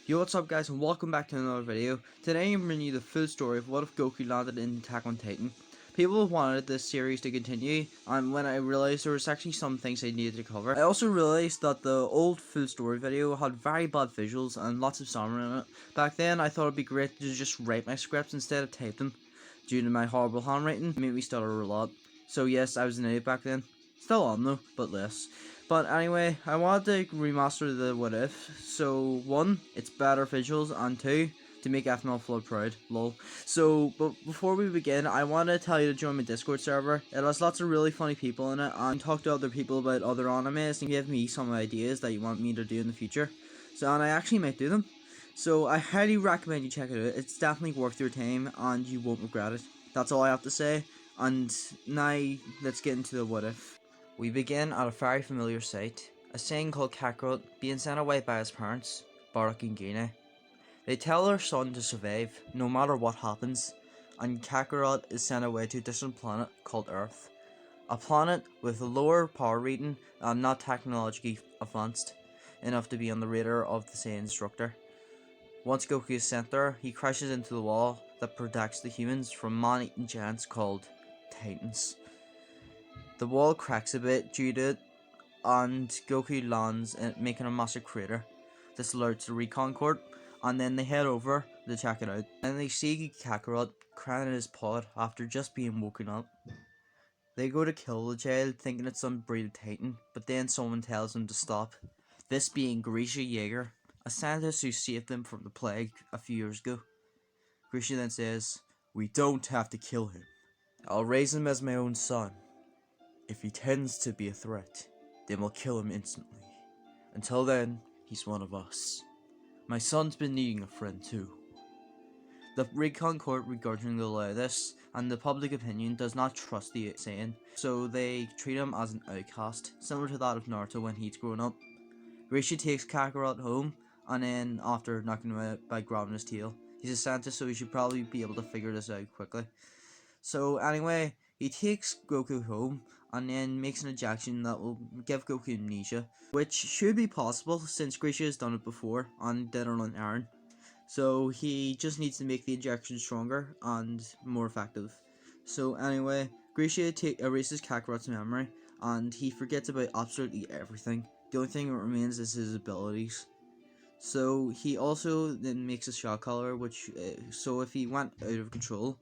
Yo, what's up guys, and welcome back to another video. Today I'm bringing you the full story of what if Goku landed in Attack on Titan. People wanted this series to continue, and when I realised there was actually some things I needed to cover, I also realised that the old full story video had very bad visuals and lots of sound in it. Back then I thought it'd be great to just write my scripts instead of type them. Due to my horrible handwriting, it made me stutter a lot. So yes, I was an idiot back then. Still am though, but less. But anyway, I wanted to remaster the What If. So 1, it's better visuals, and 2, to make FML Flood proud. Lol. So, but before we begin, I want to tell you to join my Discord server. It has lots of really funny people in it, and talk to other people about other animes and give me some ideas that you want me to do in the future. So, and I actually might do them. So I highly recommend you check it out. It's definitely worth your time, and you won't regret it. That's all I have to say. And now, let's get into the What If. We begin at a very familiar sight, a Saiyan called Kakarot being sent away by his parents, Barak and Gine. They tell their son to survive, no matter what happens, and Kakarot is sent away to a distant planet called Earth. A planet with a lower power rating and not technologically advanced enough to be on the radar of the Saiyan instructor. Once Goku is sent there, he crashes into the wall that protects the humans from man-eating giants called Titans. The wall cracks a bit due to it, and Goku lands, making a massive crater. This alerts the recon corps, and then they head over to check it out. And they see Kakarot crying in his pod after just being woken up. They go to kill the child, thinking it's some breed of Titan, but then someone tells them to stop. This being Grisha Jaeger, a scientist who saved them from the plague a few years ago. Grisha then says, "We don't have to kill him. I'll raise him as my own son. If he tends to be a threat, then we'll kill him instantly. Until then, he's one of us. My son's been needing a friend too." The recon corps regarding this, and the public opinion does not trust the Saiyan, so they treat him as an outcast, similar to that of Naruto when he's grown up. Grisha takes Kakarot home, and then after knocking him out by grabbing his tail. He's a scientist, so he should probably be able to figure this out quickly. So anyway, he takes Goku home, and then makes an injection that will give Goku amnesia, which should be possible since Grisha has done it before and did it on Eren. So he just needs to make the injection stronger and more effective. So anyway, Grisha erases Kakarot's memory, and he forgets about absolutely everything. The only thing that remains is his abilities. So he also then makes a shock collar, which so if he went out of control,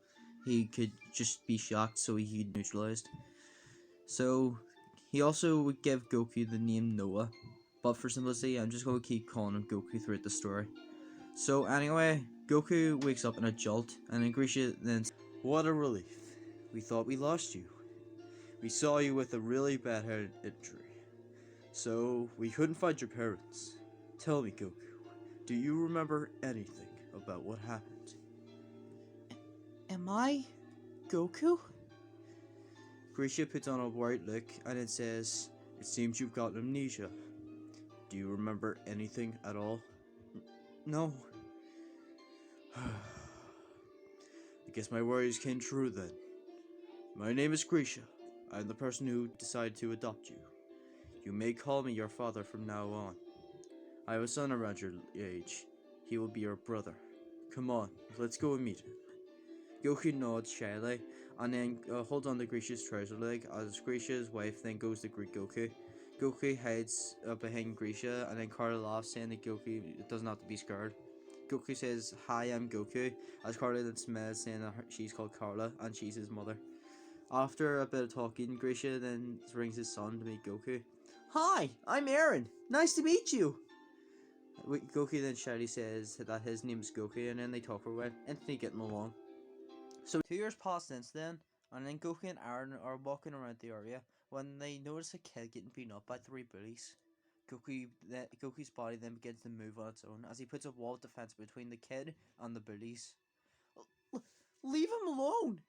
he could just be shocked, so he could neutralized. So he also would give Goku the name Noah, but for simplicity, I'm just going to keep calling him Goku throughout the story. So anyway, Goku wakes up in a jolt, and then Grisha then says, "What a relief. We thought we lost you. We saw you with a really bad head injury, so we couldn't find your parents. Tell me, Goku, do you remember anything about what happened?" "Am I Goku?" Grisha puts on a worried look, and it says, "It seems you've got amnesia. Do you remember anything at all?" "No." "I guess my worries came true then. My name is Grisha. I'm the person who decided to adopt you. You may call me your father from now on. I have a son around your age. He will be your brother. Come on, let's go and meet him." Goku nods shyly, and then holds on to Grisha's trouser leg as Grisha's wife then goes to greet Goku. Goku hides behind Grisha, and then Carla laughs, saying that Goku doesn't have to be scared. Goku says, "Hi, I'm Goku," as Carla then smiles, saying that she's called Carla and she's his mother. After a bit of talking, Grisha then brings his son to meet Goku. "Hi, I'm Eren. Nice to meet you." Goku then shyly says that his name is Goku, and then they talk for a while, instantly getting along. So 2 years pass since then, and then Goku and Aaron are walking around the area when they notice a kid getting beaten up by 3 bullies. Goku's body then begins to move on its own as he puts a wall of defense between the kid and the bullies. "Leave him alone!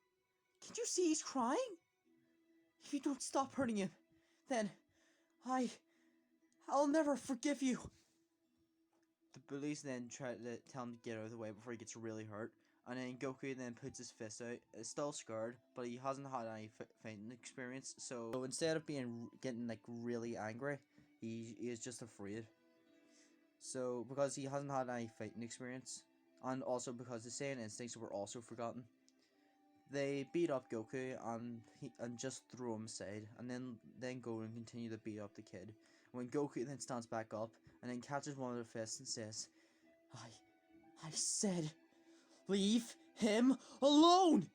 Can't you see he's crying? If you don't stop hurting him, then I'll never forgive you." The bullies then try to tell him to get out of the way before he gets really hurt, And then Goku then puts his fist out. Is still scared, but he hasn't had any fighting experience. So instead of getting like really angry, he is just afraid. So because he hasn't had any fighting experience, and also because the Saiyan instincts were also forgotten, they beat up Goku and just throw him aside, and then go and continue to beat up the kid. When Goku then stands back up and then catches one of their fists and says, I said, leave him alone!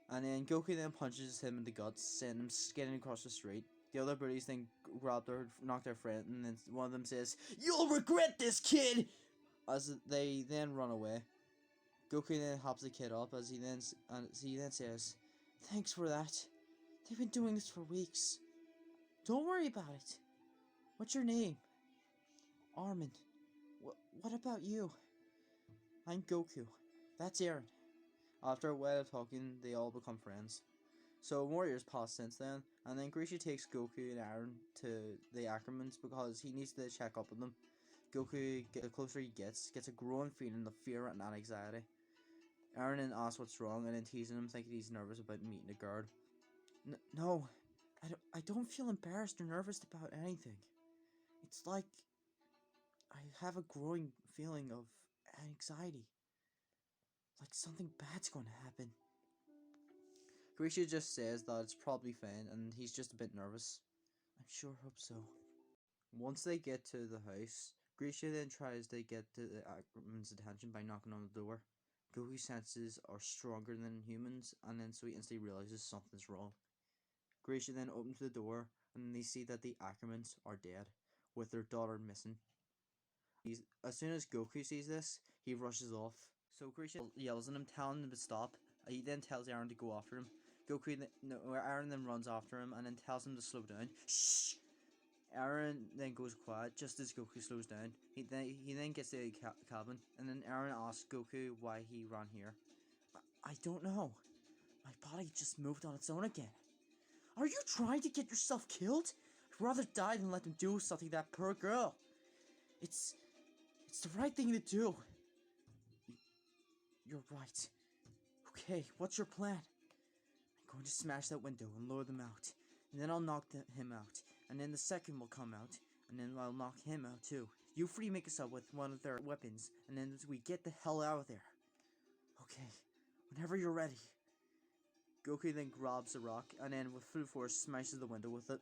And then Goku then punches him in the guts, sending him skidding across the street. The other bullies then knock their friend, and then one of them says, "You'll regret this, kid!" As they then run away. Goku then hops the kid up as he then says, "Thanks for that. They've been doing this for weeks. Don't worry about it. What's your name?" "Armin." What about you?" "I'm Goku. That's Aaron." After a while of talking, they all become friends. So more years pass since then, and then Grisha takes Goku and Aaron to the Ackermans because he needs to check up on them. Goku, the closer he gets a growing feeling of fear and anxiety. Aaron then asks what's wrong, and then teasing him, thinking he's nervous about meeting a guard. No, I don't feel embarrassed or nervous about anything. It's like I have a growing feeling of anxiety. Like something bad's going to happen. Grisha just says that it's probably fine and he's just a bit nervous. "I sure hope so." Once they get to the house, Grisha then tries to get to the Ackerman's attention by knocking on the door. Goku's senses are stronger than humans, and then so he instantly realizes something's wrong. Grisha then opens the door, and they see that the Ackermans are dead, with their daughter missing. As soon as Goku sees this, he rushes off. So Grisha yells at him, telling him to stop. He then tells Aaron to go after him. Aaron then runs after him and then tells him to slow down. Shh! Aaron then goes quiet just as Goku slows down. He then gets to the cabin, and then Aaron asks Goku why he ran here. I don't know. My body just moved on its own again." "Are you trying to get yourself killed? I'd rather die than let them do something to that poor girl. It's the right thing to do." "You're right. Okay, what's your plan?" "I'm going to smash that window and lower them out. And then I'll knock him out. And then the second will come out. And then I'll knock him out too. You three make us up with one of their weapons. And then we get the hell out of there." "Okay, whenever you're ready." Goku then grabs a rock and then with full force smashes the window with it.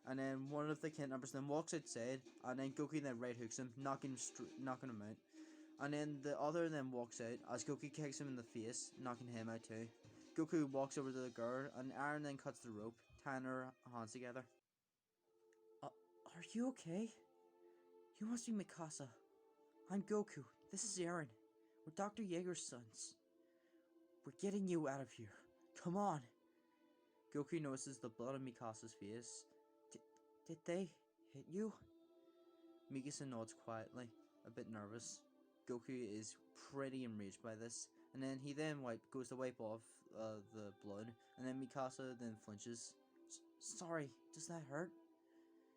And then one of the kidnappers then walks outside. And then Goku then right hooks him, knocking him out. And then the other then walks out as Goku kicks him in the face, knocking him out too. Goku walks over to the girl, and Aaron then cuts the rope, tying her hands together. Are you okay? You must be Mikasa. I'm Goku. This is Aaron. We're Dr. Yeager's sons. We're getting you out of here. Come on." Goku notices the blood on Mikasa's face. Did they hit you?" Mikasa nods quietly, a bit nervous. Goku is pretty enraged by this, and then he goes to wipe off the blood, and then Mikasa then flinches. Sorry, does that hurt?"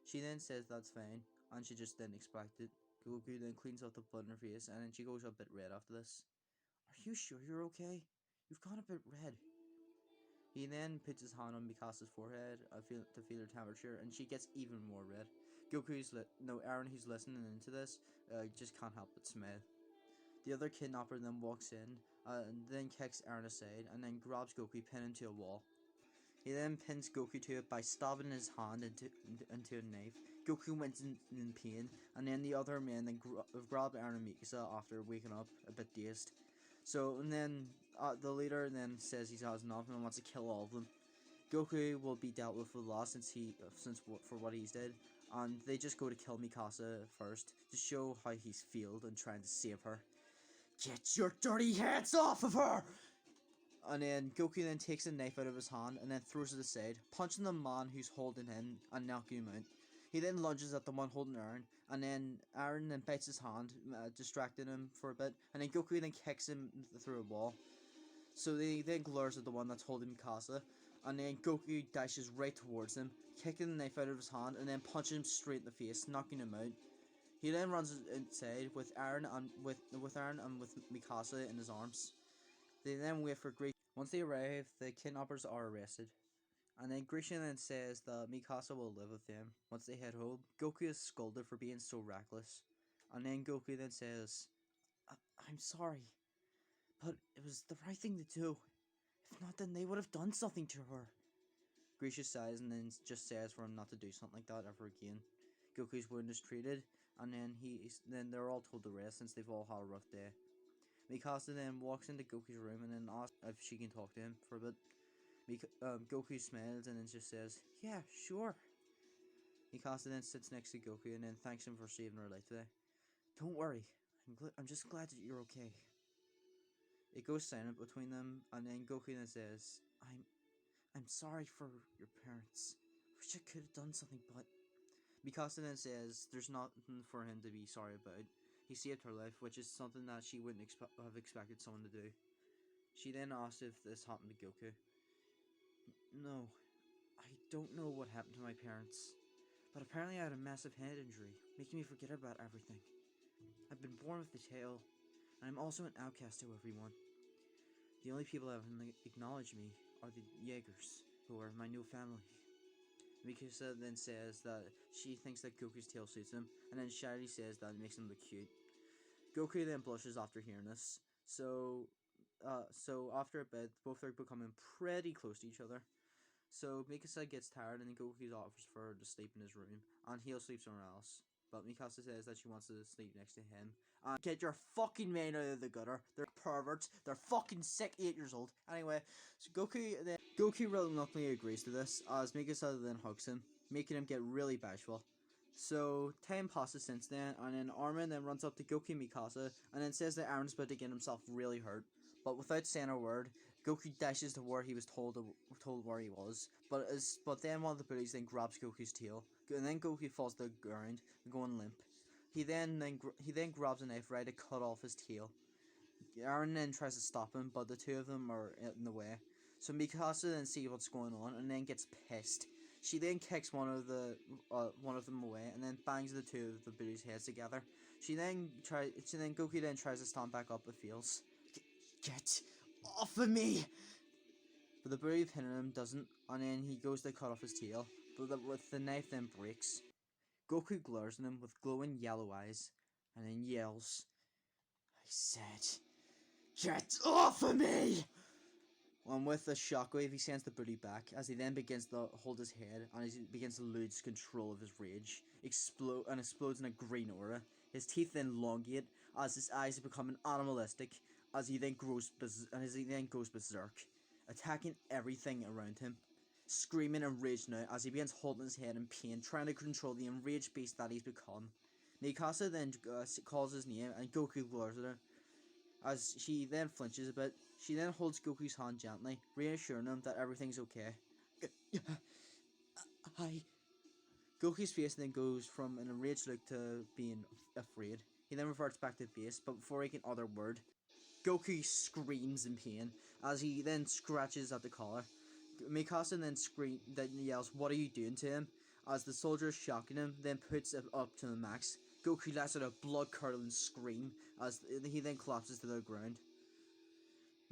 She then says that's fine, and she just didn't expect it. Goku then cleans off the blood in her face, and then she goes a bit red after this. "Are you sure you're okay? You've gone a bit red." He then puts his hand on Mikasa's forehead to feel her temperature, and she gets even more red. Aaron, who's listening into this, just can't help but smile. The other kidnapper then walks in, and then kicks Aaron aside, and then grabs Goku, pinning him to a wall. He then pins Goku to it by stabbing his hand into a knife. Goku went in pain, and then the other men then grab Aaron and Mikasa after waking up a bit dazed. So, and then the leader then says he has enough and wants to kill all of them. Goku will be dealt with loss for what he's did, and they just go to kill Mikasa first to show how he's failed in trying to save her. "Get your dirty hands off of her!" And then Goku then takes a knife out of his hand and then throws it aside, punching the man who's holding him and knocking him out. He then lunges at the one holding Aaron, and then Aaron then bites his hand, distracting him for a bit, and then Goku then kicks him through a wall. So he then glares at the one that's holding Mikasa, and then Goku dashes right towards him, kicking the knife out of his hand, and then punching him straight in the face, knocking him out. He then runs inside with Aaron and with Mikasa in his arms. They then wait for Grisha. Once they arrive, the kidnappers are arrested. And then Grisha then says that Mikasa will live with them. Once they head home, Goku is scolded for being so reckless. And then Goku then says, I'm sorry, but it was the right thing to do. If not, then they would have done something to her. Grisha sighs and then just says for him not to do something like that ever again. Goku's wound is treated, and then they're all told to rest since they've all had a rough day. Mikasa then walks into Goku's room and then asks if she can talk to him for a bit. Goku smiles and then just says, yeah, sure. Mikasa then sits next to Goku and then thanks him for saving her life today. Don't worry, I'm just glad that you're okay. It goes silent between them, and then Goku then says, I'm sorry for your parents. Wish I could have done something, but Mikasa then says there's nothing for him to be sorry about. He saved her life, which is something that she wouldn't have expected someone to do. She then asks if this happened to Goku. No, I don't know what happened to my parents, but apparently I had a massive head injury, making me forget about everything. I've been born with the tail, and I'm also an outcast to everyone. The only people that have acknowledged me are the Jaegers, who are my new family. Mikasa then says that she thinks that Goku's tail suits him, and then Shady says that it makes him look cute. Goku then blushes after hearing this, so after a bit, both are becoming pretty close to each other. So Mikasa gets tired and then Goku offers for her to sleep in his room, and he'll sleep somewhere else. But Mikasa says that she wants to sleep next to him. And get your fucking men out of the gutter. They're perverts. They're fucking sick 8 years old. Anyway, so Goku reluctantly agrees to this as Mikasa then hugs him, making him get really bashful. So time passes since then, and then Armin then runs up to Goku and Mikasa and then says that Aaron's about to get himself really hurt. But without saying a word, Goku dashes to where he was told where he was. But then one of the bullies then grabs Goku's tail, and then Goku falls to the ground, going limp. He then grabs a knife ready to cut off his tail. Aaron then tries to stop him, but the two of them are in the way. So Mikasa then sees what's going on and then gets pissed. She then kicks one of them away and then bangs the two of the bullies' heads together. Goku then tries to stand back up but fails. Get off of me! But the bully pinning him doesn't, and then he goes to cut off his tail, but the knife then breaks. Goku glares at him with glowing yellow eyes, and then yells, I said, get off of me! And with a shockwave, he sends the bully back, as he then begins to hold his head, and as he begins to lose control of his rage, explodes in a green aura. His teeth then elongate, as his eyes are becoming animalistic, as he then goes berserk, attacking everything around him. Screaming in rage now, as he begins holding his head in pain, trying to control the enraged beast that he's become. Mikasa then calls his name, and Goku glares at her. As she then flinches a bit, she then holds Goku's hand gently, reassuring him that everything's okay. Goku's face then goes from an enraged look to being afraid. He then reverts back to base, but before he can utter a word, Goku screams in pain as he then scratches at the collar. Mikasa then yells, what are you doing to him? As the soldier shocking him then puts it up to the max. Goku lets out a blood-curdling scream as he then collapses to the ground.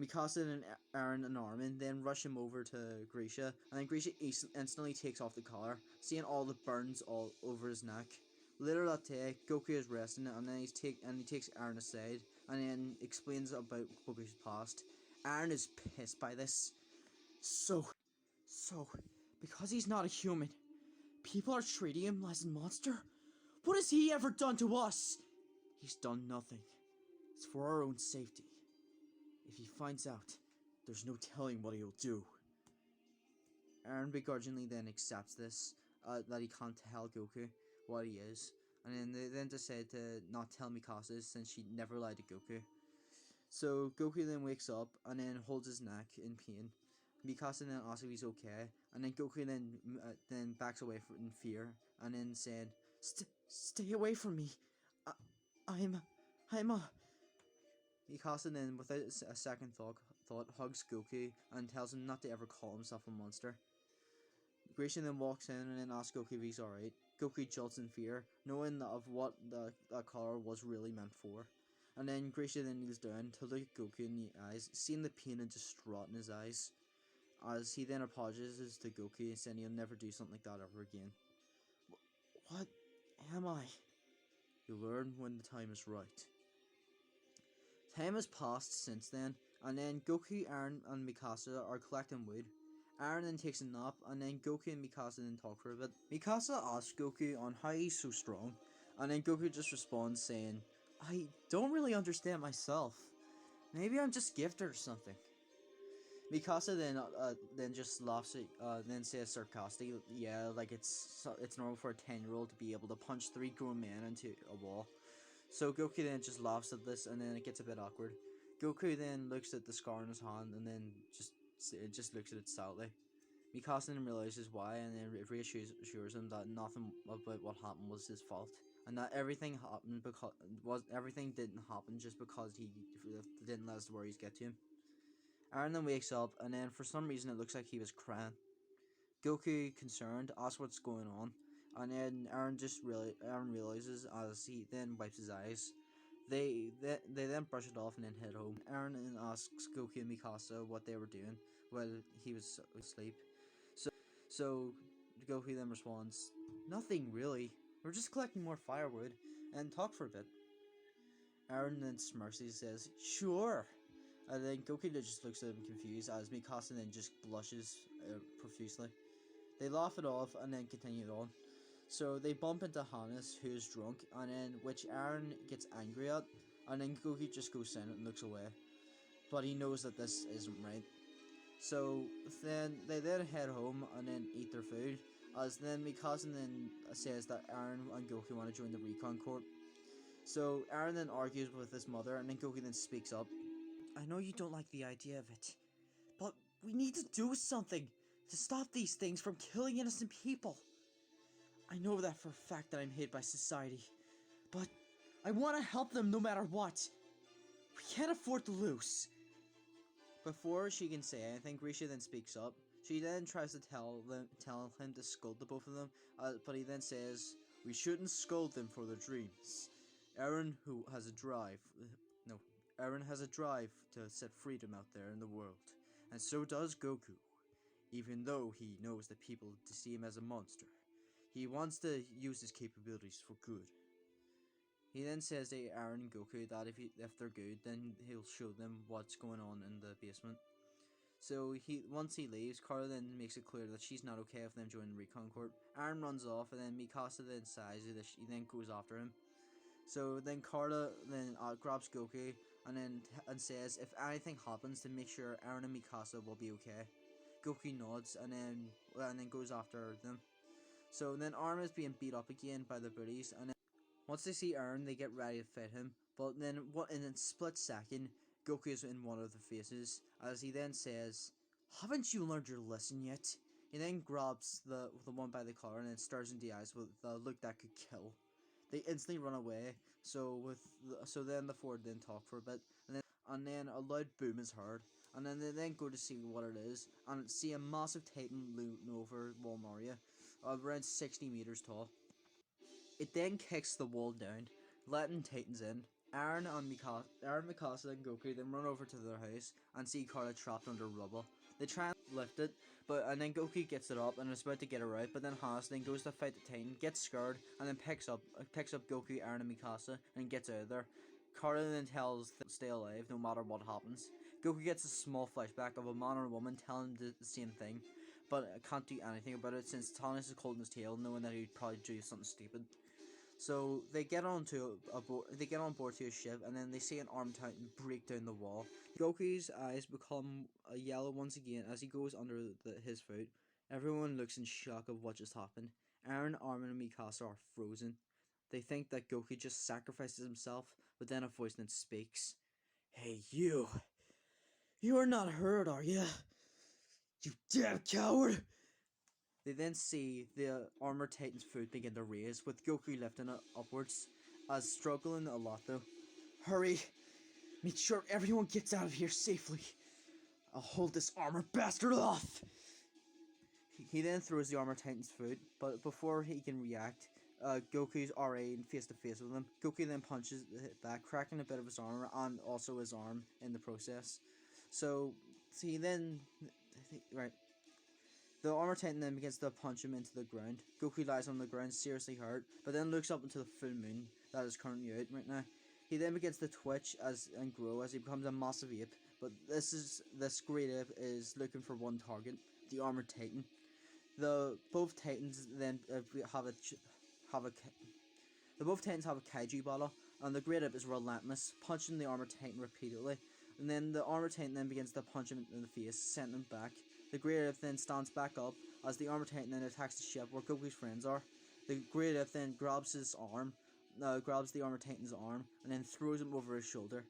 Mikasa and Aaron and Armin then rush him over to Grisha, and then Grisha instantly takes off the collar, seeing all the burns all over his neck. Later that day, Goku is resting, and then he takes Aaron aside, and then explains about Goku's past. Aaron is pissed by this. So, because he's not a human, people are treating him as a monster? What has he ever done to us? He's done nothing. It's for our own safety. If he finds out, there's no telling what he'll do. Aaron begrudgingly then accepts this, that he can't tell Goku what he is, and then they then decide to not tell Mikasa since she never lied to Goku. So Goku then wakes up and then holds his neck in pain. Mikasa then asks if he's okay, and then Goku then backs away in fear, and then said, "Stay away from me. I'm a." Mikasa then, without a second thought, hugs Goku and tells him not to ever call himself a monster. Grisha then walks in and then asks Goku if he's alright. Goku jolts in fear, knowing of what that collar was really meant for. And then Grisha then kneels down to look at Goku in the eyes, seeing the pain and distraught in his eyes, as he then apologizes to Goku, saying he'll never do something like that ever again. What am I? You'll learn when the time is right. Time has passed since then, and then Goku, Aaron, and Mikasa are collecting wood. Aaron then takes a nap, and then Goku and Mikasa then talk for a bit. Mikasa asks Goku on how he's so strong, and then Goku just responds saying, I don't really understand myself. Maybe I'm just gifted or something. Mikasa then just laughs at, then says sarcastically, yeah, like it's normal for a 10-year-old to be able to punch 3 grown men into a wall. So Goku then just laughs at this, and then it gets a bit awkward. Goku then looks at the scar on his hand, and then just looks at it sadly. Mikasa then realizes why, and then it reassures him that nothing about what happened was his fault, and that everything didn't happen just because he didn't let his worries get to him. Aaron then wakes up, and then for some reason it looks like he was crying. Goku, concerned, asks what's going on, and then Aaron realizes as he then wipes his eyes. They then brush it off and then head home. Aaron then asks Goku and Mikasa what they were doing while he was asleep. So Goku then responds, "Nothing really. We're just collecting more firewood and talk for a bit." Aaron then smirks and says, "Sure." And then Goku just looks at him confused as Mikasa then just blushes profusely. They laugh it off and then continue on. So they bump into Hannes, who is drunk, and then which Aaron gets angry at, and then Goku just goes silent and looks away. But he knows that this isn't right. So then they then head home and then eat their food. As then Mikasa then says that Aaron and Goku want to join the Recon Corps. So Aaron then argues with his mother, and then Goku then speaks up. I know you don't like the idea of it, but we need to do something to stop these things from killing innocent people. I know that for a fact that I'm hated by society, but I want to help them no matter what. We can't afford to lose. Before she can say anything, Grisha then speaks up. She then tries to tell him to scold the both of them, but he then says, we shouldn't scold them for their dreams. Aaron has a drive to set freedom out there in the world, and so does Goku. Even though he knows that people see him as a monster, he wants to use his capabilities for good. He then says to Aaron and Goku that if they're good, then he'll show them what's going on in the basement. So once he leaves, Carla then makes it clear that she's not okay with them joining the Recon Corps. Aaron runs off, and then Mikasa then sighs that she then goes after him. So then Carla then grabs Goku and says if anything happens to make sure Aaron and Mikasa will be okay. Goku nods and then goes after them. So then Arm is being beat up again by the bullies, and then once they see Aaron, they get ready to fight him. But then in a split second, Goku is in one of the faces, as he then says, "Haven't you learned your lesson yet?" He then grabs the one by the collar and then stares into the eyes with a look that could kill. They instantly run away. So then the four then talk for a bit, and then a loud boom is heard, and then they then go to see what it is, and see a massive titan looming over Walmaria, around 60 meters tall. It then kicks the wall down, letting Titans in. Aaron, Mikasa, and Goku then run over to their house and see Carla trapped under rubble. They try and lift it, and then Goku gets it up and is about to get her out, but then Hannes then goes to fight the Titan, gets scared, and then picks up Goku, Aaron, and Mikasa, and gets out of there. Carla then tells them to stay alive no matter what happens. Goku gets a small flashback of a man or a woman telling him the same thing, but can't do anything about it since Thomas is holding his tail, knowing that he'd probably do something stupid. So they get on board to a ship, and then they see an armed titan break down the wall. Goku's eyes become yellow once again as he goes under his foot. Everyone looks in shock of what just happened. Aaron, Armin, and Mikasa are frozen. They think that Goku just sacrifices himself, but then a voice then speaks. Hey, you! You are not hurt, are you? You damn coward! They then see the armored titan's foot begin to raise, with Goku lifting it upwards, as struggling a lot though. Hurry! Make sure everyone gets out of here safely. I'll hold this armored bastard off! He then throws the armored titan's foot, but before he can react, Goku's already face to face with him. Goku then punches back, cracking a bit of his armor and also his arm in the process. So, see, then, right, the armor titan then begins to punch him into the ground. Goku lies on the ground, seriously hurt, but then looks up into the full moon that is currently out right now. He then begins to twitch and grow as he becomes a massive ape. But this great ape is looking for one target, the armored titan. Both titans then have a both titans have a kaiju battle, and the great ape is relentless, punching the armored titan repeatedly. And then the armored titan then begins to punch him in the face, sending him back. The great ape then stands back up as the armored titan then attacks the ship where Goku's friends are. The great ape then grabs his arm, grabs the armored titan's arm, and then throws him over his shoulder,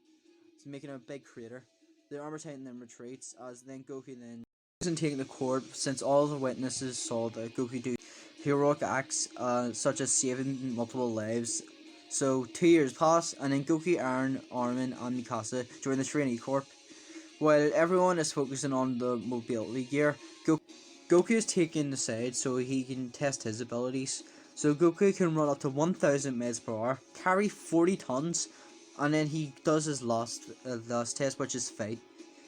making a big crater. The armored titan then retreats as then Goku then isn't taking the court since all the witnesses saw that Goku do heroic acts such as saving multiple lives. So 2 years pass, and then Goku, Aaron, Armin, and Mikasa join the trainee corps. While everyone is focusing on the mobility gear, Goku is taken aside so he can test his abilities. So Goku can run up to 1000 miles per hour, carry 40 tons, and then he does his last test, which is fight.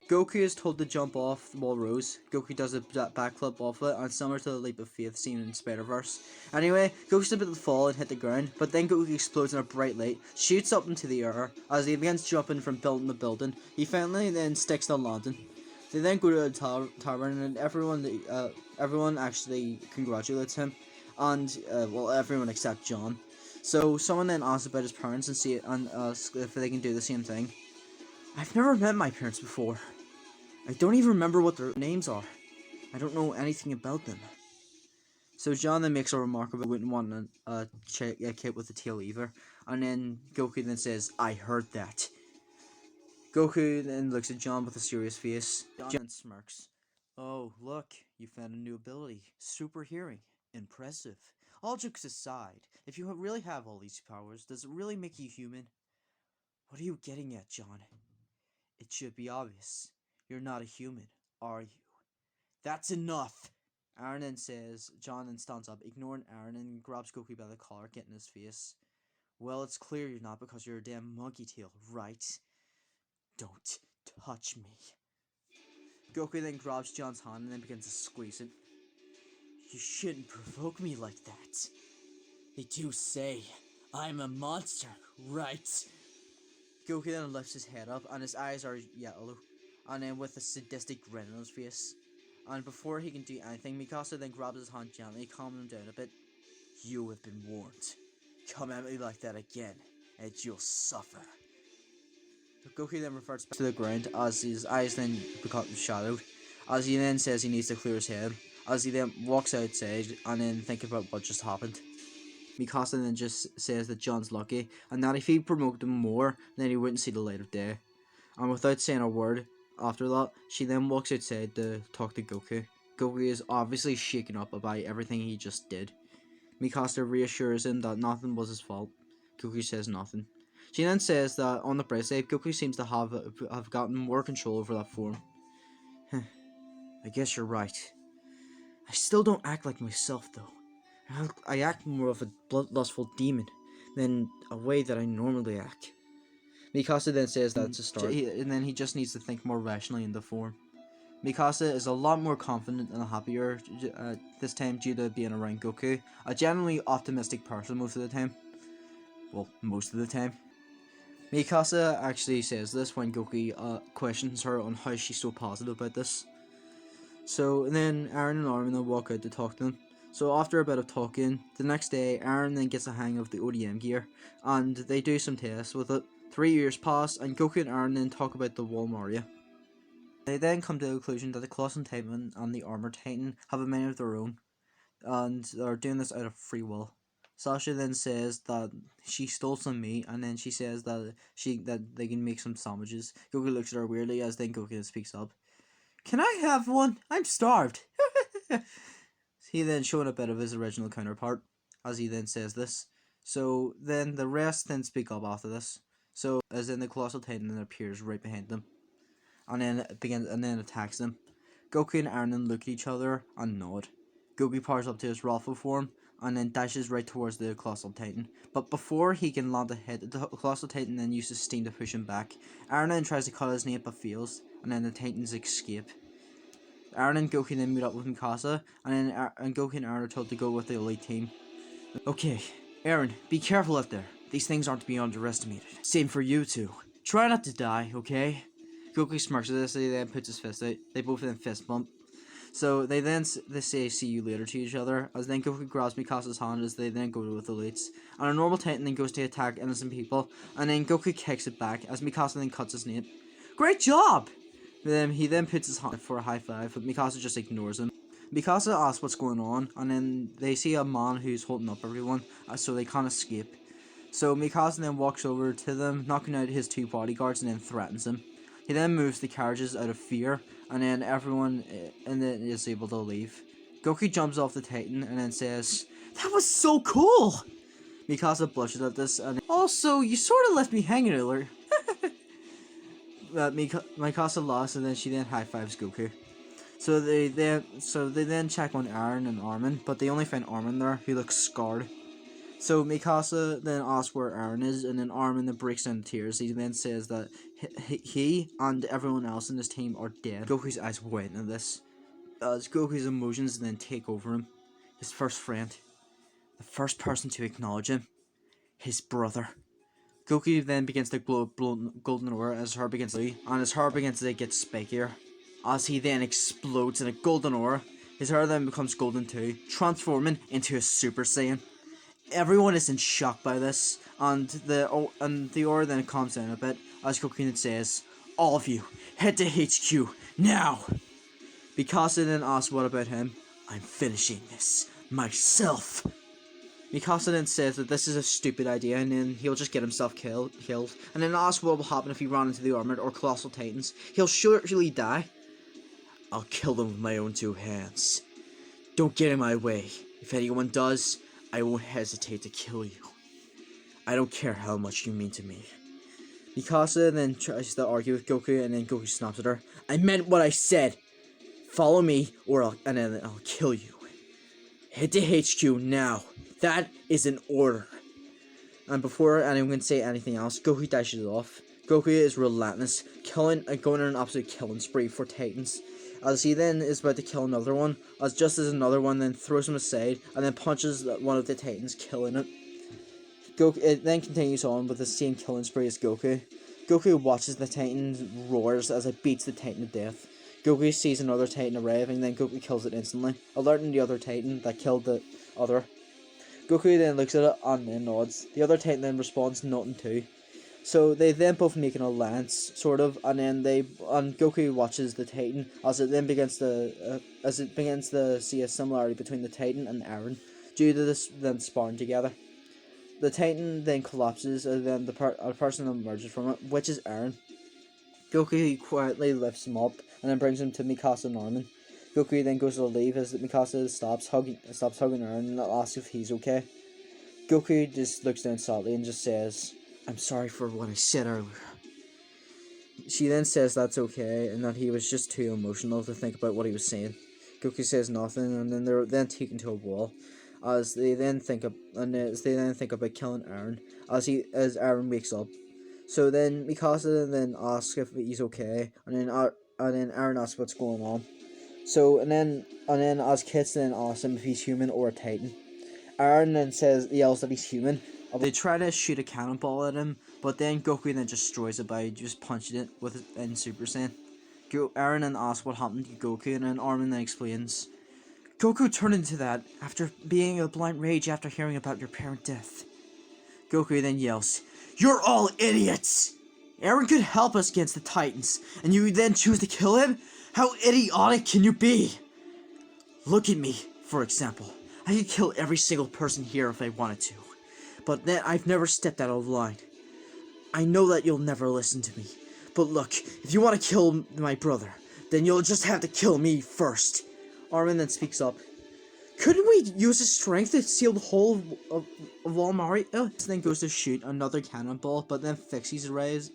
Goku is told to jump off the wall rose. Goku does a backflip off it, and similar to the leap of faith seen in Spider-Verse. Anyway, Goku's about to fall and hit the ground, but then Goku explodes in a bright light, shoots up into the air as he begins jumping from building to building. He finally then sticks the landing. They then go to the tavern, and everyone actually congratulates him, and well, everyone except John. So someone then asks about his parents and asks if they can do the same thing. I've never met my parents before. I don't even remember what their names are. I don't know anything about them. So John then makes a remark about wouldn't want a kid with a tail either, and then Goku then says, "I heard that." Goku then looks at John with a serious face. John smirks. "Oh, look, you found a new ability. Super hearing. Impressive. All jokes aside, if you really have all these powers, does it really make you human?" "What are you getting at, John?" "It should be obvious. You're not a human, are you?" "That's enough!" Aaron then says. John then stands up, ignoring Aaron, and grabs Goku by the collar, getting his face. "Well, it's clear you're not because you're a damn monkey tail, right? Don't touch me." Goku then grabs John's hand and then begins to squeeze it. "You shouldn't provoke me like that. They do say I'm a monster, right?" Goku then lifts his head up and his eyes are yellow, and then with a sadistic grin on his face. And before he can do anything, Mikasa then grabs his hand gently, calming him down a bit. "You have been warned. Come at me like that again, and you'll suffer." Goku then reverts back to the ground as his eyes then become shadowed, as he then says he needs to clear his head, as he then walks outside and then thinking about what just happened. Mikasa then just says that John's lucky, and that if he promoted him more, then he wouldn't see the light of day. And without saying a word after that, she then walks outside to talk to Goku. Goku is obviously shaken up about everything he just did. Mikasa reassures him that nothing was his fault. Goku says nothing. She then says that on the bright side, Goku seems to have gotten more control over that form. I guess you're right. I still don't act like myself though. I act more of a bloodlustful demon than a way that I normally act. Mikasa then says that's a start, and then he just needs to think more rationally in the form. Mikasa is a lot more confident and happier this time due to being around Goku, a generally optimistic person most of the time. Well, most of the time. Mikasa actually says this when Goku questions her on how she's so positive about this. So then Aaron and Armin then walk out to talk to them. So after a bit of talking, the next day Aaron then gets a hang of the ODM gear, and they do some tests with it. 3 years pass, and Goku and Aaron then talk about the Wall Maria. They then come to the conclusion that the Colossus Titan and the Armored Titan have a mind of their own, and they're doing this out of free will. Sasha then says that she stole some meat, and then she says that they can make some sandwiches. Goku looks at her weirdly as then Goku speaks up. "Can I have one? I'm starved." He then showing a bit of his original counterpart, as he then says this. So then the rest then speak up after this. So as in the Colossal Titan then appears right behind them, and then attacks them. Goku and Aaron look at each other and nod. Goku powers up to his Raffle form, and then dashes right towards the Colossal Titan. But before he can land a hit, the Colossal Titan then uses steam to push him back. Aaron then tries to cut his name but fails, and then the Titans escape. Aaron and Goku then meet up with Mikasa, and then Goku and Aaron are told to go with the elite team. Okay, Aaron, be careful out there. These things aren't to be underestimated. Same for you two. Try not to die, okay? Goku smirks at this, he then puts his fist out. They both then fist bump. So they say see you later to each other, as then Goku grabs Mikasa's hand as they then go with the elites. And a normal Titan then goes to attack innocent people, and then Goku kicks it back as Mikasa then cuts his name. Great job! He then puts his hand for a high five, but Mikasa just ignores him. Mikasa asks what's going on, and then they see a man who's holding up everyone, so they can't escape. So Mikasa then walks over to them, knocking out his two bodyguards, and then threatens him. He then moves the carriages out of fear, and then everyone is able to leave. Goku jumps off the Titan and then says, "That was so cool!" Mikasa blushes at this, and also, you sort of left me hanging earlier. Mikasa laughs, and then she then high fives Goku. So they then check on Aaron and Armin, but they only find Armin there, who looks scarred. So Mikasa then asks where Aaron is, and then Armin then breaks down in tears. He then says that he and everyone else in his team are dead. Goku's eyes widen at this, as Goku's emotions then take over him. His first friend, the first person to acknowledge him, his brother. Goku then begins to glow golden aura as his heart begins to and his heart begins to get spikier. As he then explodes in a golden aura, his hair then becomes golden too, transforming into a Super Saiyan. Everyone is in shock by this, and the aura then calms down a bit as Goku says, "All of you, head to HQ now." Mikasa then asks what about him. "I'm finishing this myself." Mikasa then says that this is a stupid idea, and then he'll just get himself killed, and then asks what will happen if he ran into the Armored or Colossal Titans. He'll surely die. "I'll kill them with my own two hands. Don't get in my way. If anyone does, I won't hesitate to kill you. I don't care how much you mean to me." Mikasa then tries to argue with Goku, and then Goku snaps at her. "I meant what I said. Follow me, and then I'll kill you. Head to HQ now. That is an order." And before anyone can say anything else, Goku dashes off. Goku is relentless, going on an absolute killing spree for Titans, as he then is about to kill another one, just as another one then throws him aside and then punches one of the Titans, killing it. It then continues on with the same killing spree as Goku. Goku watches the Titan roars as it beats the Titan to death. Goku sees another Titan arrive, and then Goku kills it instantly, alerting the other Titan that killed the other. Goku then looks at it and then nods. The other Titan then responds nothing too. So they then both make an alliance, sort of, and then Goku watches the Titan as it then begins to see a similarity between the Titan and Aaron, due to this then sparring together. The Titan then collapses, and then a person emerges from it, which is Aaron. Goku quietly lifts him up and then brings him to Mikasa and Armin. Goku then goes to leave as Mikasa stops hugging Aaron and asks if he's okay. Goku just looks down sadly and just says, "I'm sorry for what I said earlier." She then says that's okay and that he was just too emotional to think about what he was saying. Goku says nothing, and then they're then taken to a wall as they then think about killing Aaron as Aaron wakes up. So then Mikasa then asks if he's okay, and then Aaron asks what's going on. So and then as Kits then asks him if he's human or a Titan. Aaron then yells that he's human. They try to shoot a cannonball at him, but then Goku then destroys it by just punching it in Super Saiyan. Aaron then asks what happened to Goku, and then Armin then explains, "Goku turned into that after being a blind rage after hearing about your parent death." Goku then yells, "You're all idiots! Aaron could help us against the Titans, and you then choose to kill him? How idiotic can you be? Look at me, for example. I could kill every single person here if I wanted to. But then I've never stepped out of line. I know that you'll never listen to me. But look, if you want to kill my brother, then you'll just have to kill me first." Armin then speaks up. "Couldn't we use his strength to seal the whole of Walmart?" Then goes to shoot another cannonball, but then Pixies arrives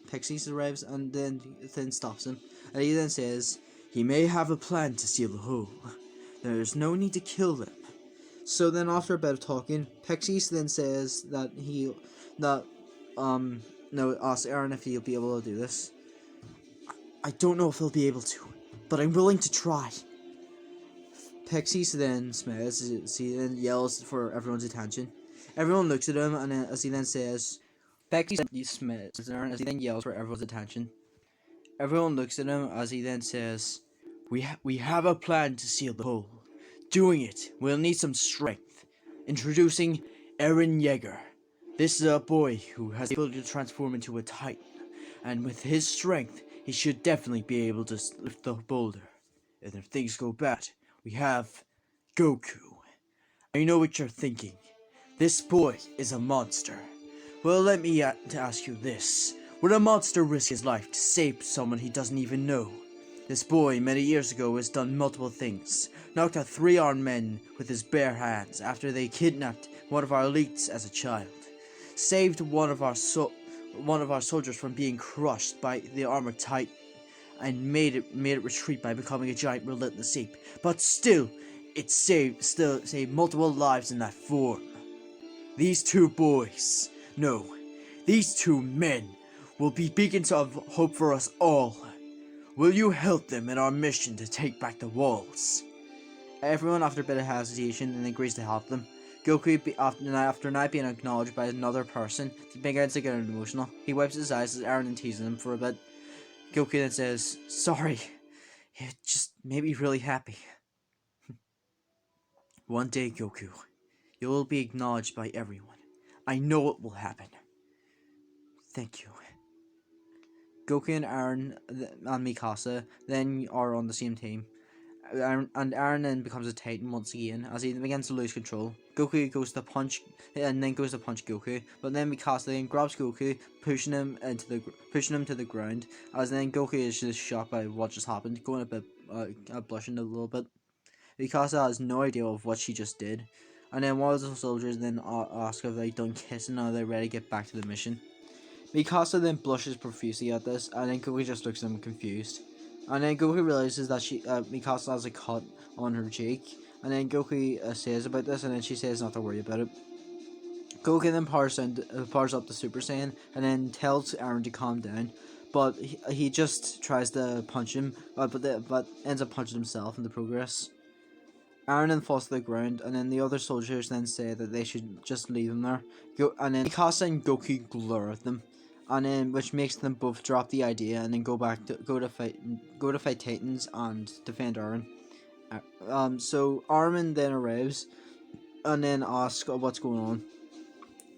and then stops him. And he then says, "He may have a plan to seal the hole. There's no need to kill them." So then after a bit of talking, Pixies then says that asks Aaron if he'll be able to do this. I don't know if he'll be able to, but I'm willing to try. Pixies then smiles as he then yells for everyone's attention. Everyone looks at him, and then, as he then says, Pixies smiles as he then yells for everyone's attention. Everyone looks at him as he then says, We have a plan to seal the hole. Doing it, we'll need some strength. Introducing Eren Yeager. This is a boy who has the ability to transform into a titan, and with his strength, he should definitely be able to lift the boulder. And if things go bad, we have Goku. I know what you're thinking. This boy is a monster. Well, let me ask you this. Would a monster risk his life to save someone he doesn't even know? This boy, many years ago, has done multiple things. Knocked out 3 armed men with his bare hands after they kidnapped one of our elites as a child. Saved one of our soldiers from being crushed by the armored titan, and made it retreat by becoming a giant relentless ape. But still saved multiple lives in that form. These 2 boys, no, these 2 men will be beacons of hope for us all. Will you help them in our mission to take back the walls? Everyone, after a bit of hesitation, then agrees to help them. Goku, after not being acknowledged by another person, begins to get emotional. He wipes his eyes as Eren teases him for a bit. Goku then says, Sorry, it just made me really happy. One day, Goku, you will be acknowledged by everyone. I know it will happen. Thank you. Goku and Eren and Mikasa then are on the same team. And Eren then becomes a Titan once again as he begins to lose control. Goku goes to punch Goku, but then Mikasa then grabs Goku, pushing him to the ground. As then Goku is just shocked by what just happened, going a bit blushing a little bit. Mikasa has no idea of what she just did, and then one of the soldiers then ask if they've done kissing or they're ready to get back to the mission. Mikasa then blushes profusely at this, and then Goku just looks at him confused. And then Goku realizes that Mikasa has a cut on her cheek, and then Goku says about this, and then she says not to worry about it. Goku then powers up the Super Saiyan, and then tells Eren to calm down, but he just tries to punch him, but ends up punching himself in the progress. Eren then falls to the ground, and then the other soldiers then say that they should just leave him there. And then Mikasa and Goku glare at them, and then which makes them both drop the idea and then go to fight Titans and defend Eren. So Armin then arrives, and then asks what's going on.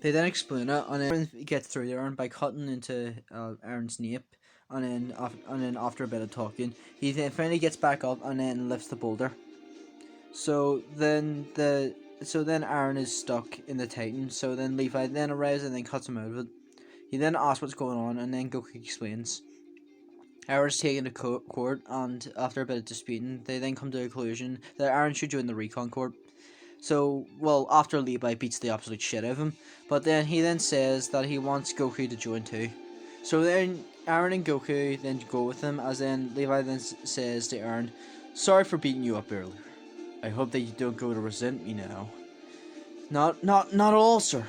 They then explain it, and then Eren gets through to Eren by cutting into Eren's nape, and then after a bit of talking, he then finally gets back up and then lifts the boulder. So then Eren is stuck in the Titan. So then Levi then arrives and then cuts him out of it. He then asks what's going on, and then Goku explains. Eren's taken to court, and after a bit of disputing, they then come to a conclusion that Eren should join the Recon Corps. So, well, after Levi beats the absolute shit out of him, but then he then says that he wants Goku to join too. So then Eren and Goku then go with him, as then Levi then says to Eren, "Sorry for beating you up earlier. I hope that you don't go to resent me now." Not at all, sir.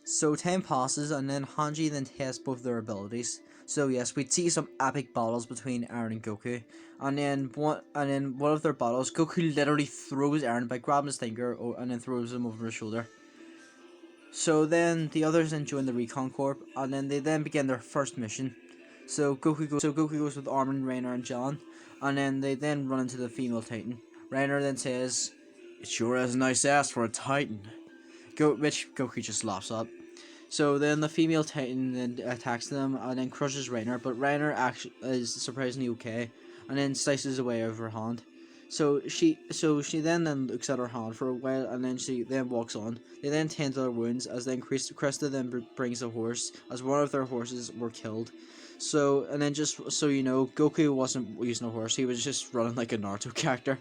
So time passes, and then Hanji then tests both their abilities. So yes, we'd see some epic battles between Eren and Goku, and then one of their battles, Goku literally throws Eren by grabbing his finger and then throws him over his shoulder. So then the others then join the Recon Corps, and then they then begin their first mission. So Goku goes with Armin, Reiner, and John, and then they then run into the female Titan. Reiner then says, "It sure has a nice ass for a Titan," which Goku just laughs at. So then the female Titan then attacks them and then crushes Reiner, but Reiner actually is surprisingly okay, and then slices away over her hand. So she then looks at her hand for a while, and then she then walks on. They then tend to their wounds, as then Krista then brings a horse, as one of their horses were killed. So, and then just so you know, Goku wasn't using a horse, he was just running like a Naruto character.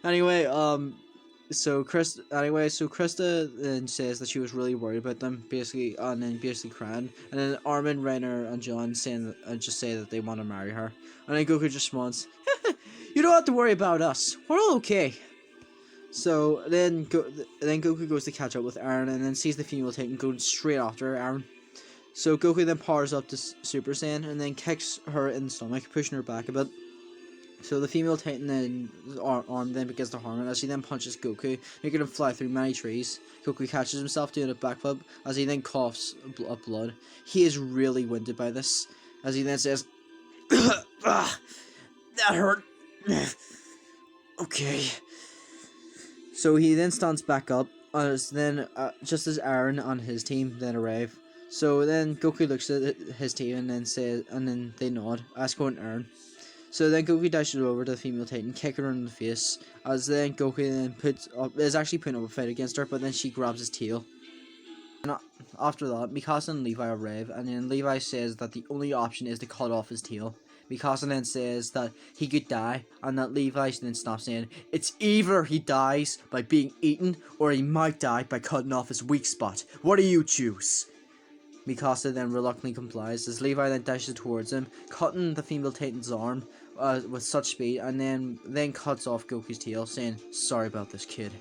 Anyway, so Krista then says that she was really worried about them, basically, and then basically crying. And then Armin, Reiner, and John just say that they want to marry her. And then Goku just smiles. "You don't have to worry about us. We're all okay." So then Goku goes to catch up with Aaron and then sees the female Titan going straight after Aaron. So Goku then powers up to Super Saiyan and then kicks her in the stomach, pushing her back a bit. So the female Titan then arm then begins to harm him as she then punches Goku, making him fly through many trees. Goku catches himself doing a backflip as he then coughs up blood. He is really winded by this, as he then says, "Ah, that hurt." Okay. So he then stands back up, as then just as Aaron and his team then arrive. So then Goku looks at his team and then says, and then they nod, Asuka and Aaron. So then Goku dashes over to the female Titan, kicking her in the face. As then Goku then is actually putting up a fight against her, but then she grabs his tail. And after that, Mikasa and Levi arrive, and then Levi says that the only option is to cut off his tail. Mikasa then says that he could die, and that Levi then stops saying, it's either he dies by being eaten, or he might die by cutting off his weak spot. What do you choose? Mikasa then reluctantly complies, as Levi then dashes towards him, cutting the female Titan's arm with such speed, and then cuts off Goku's tail, saying, sorry about this, kid.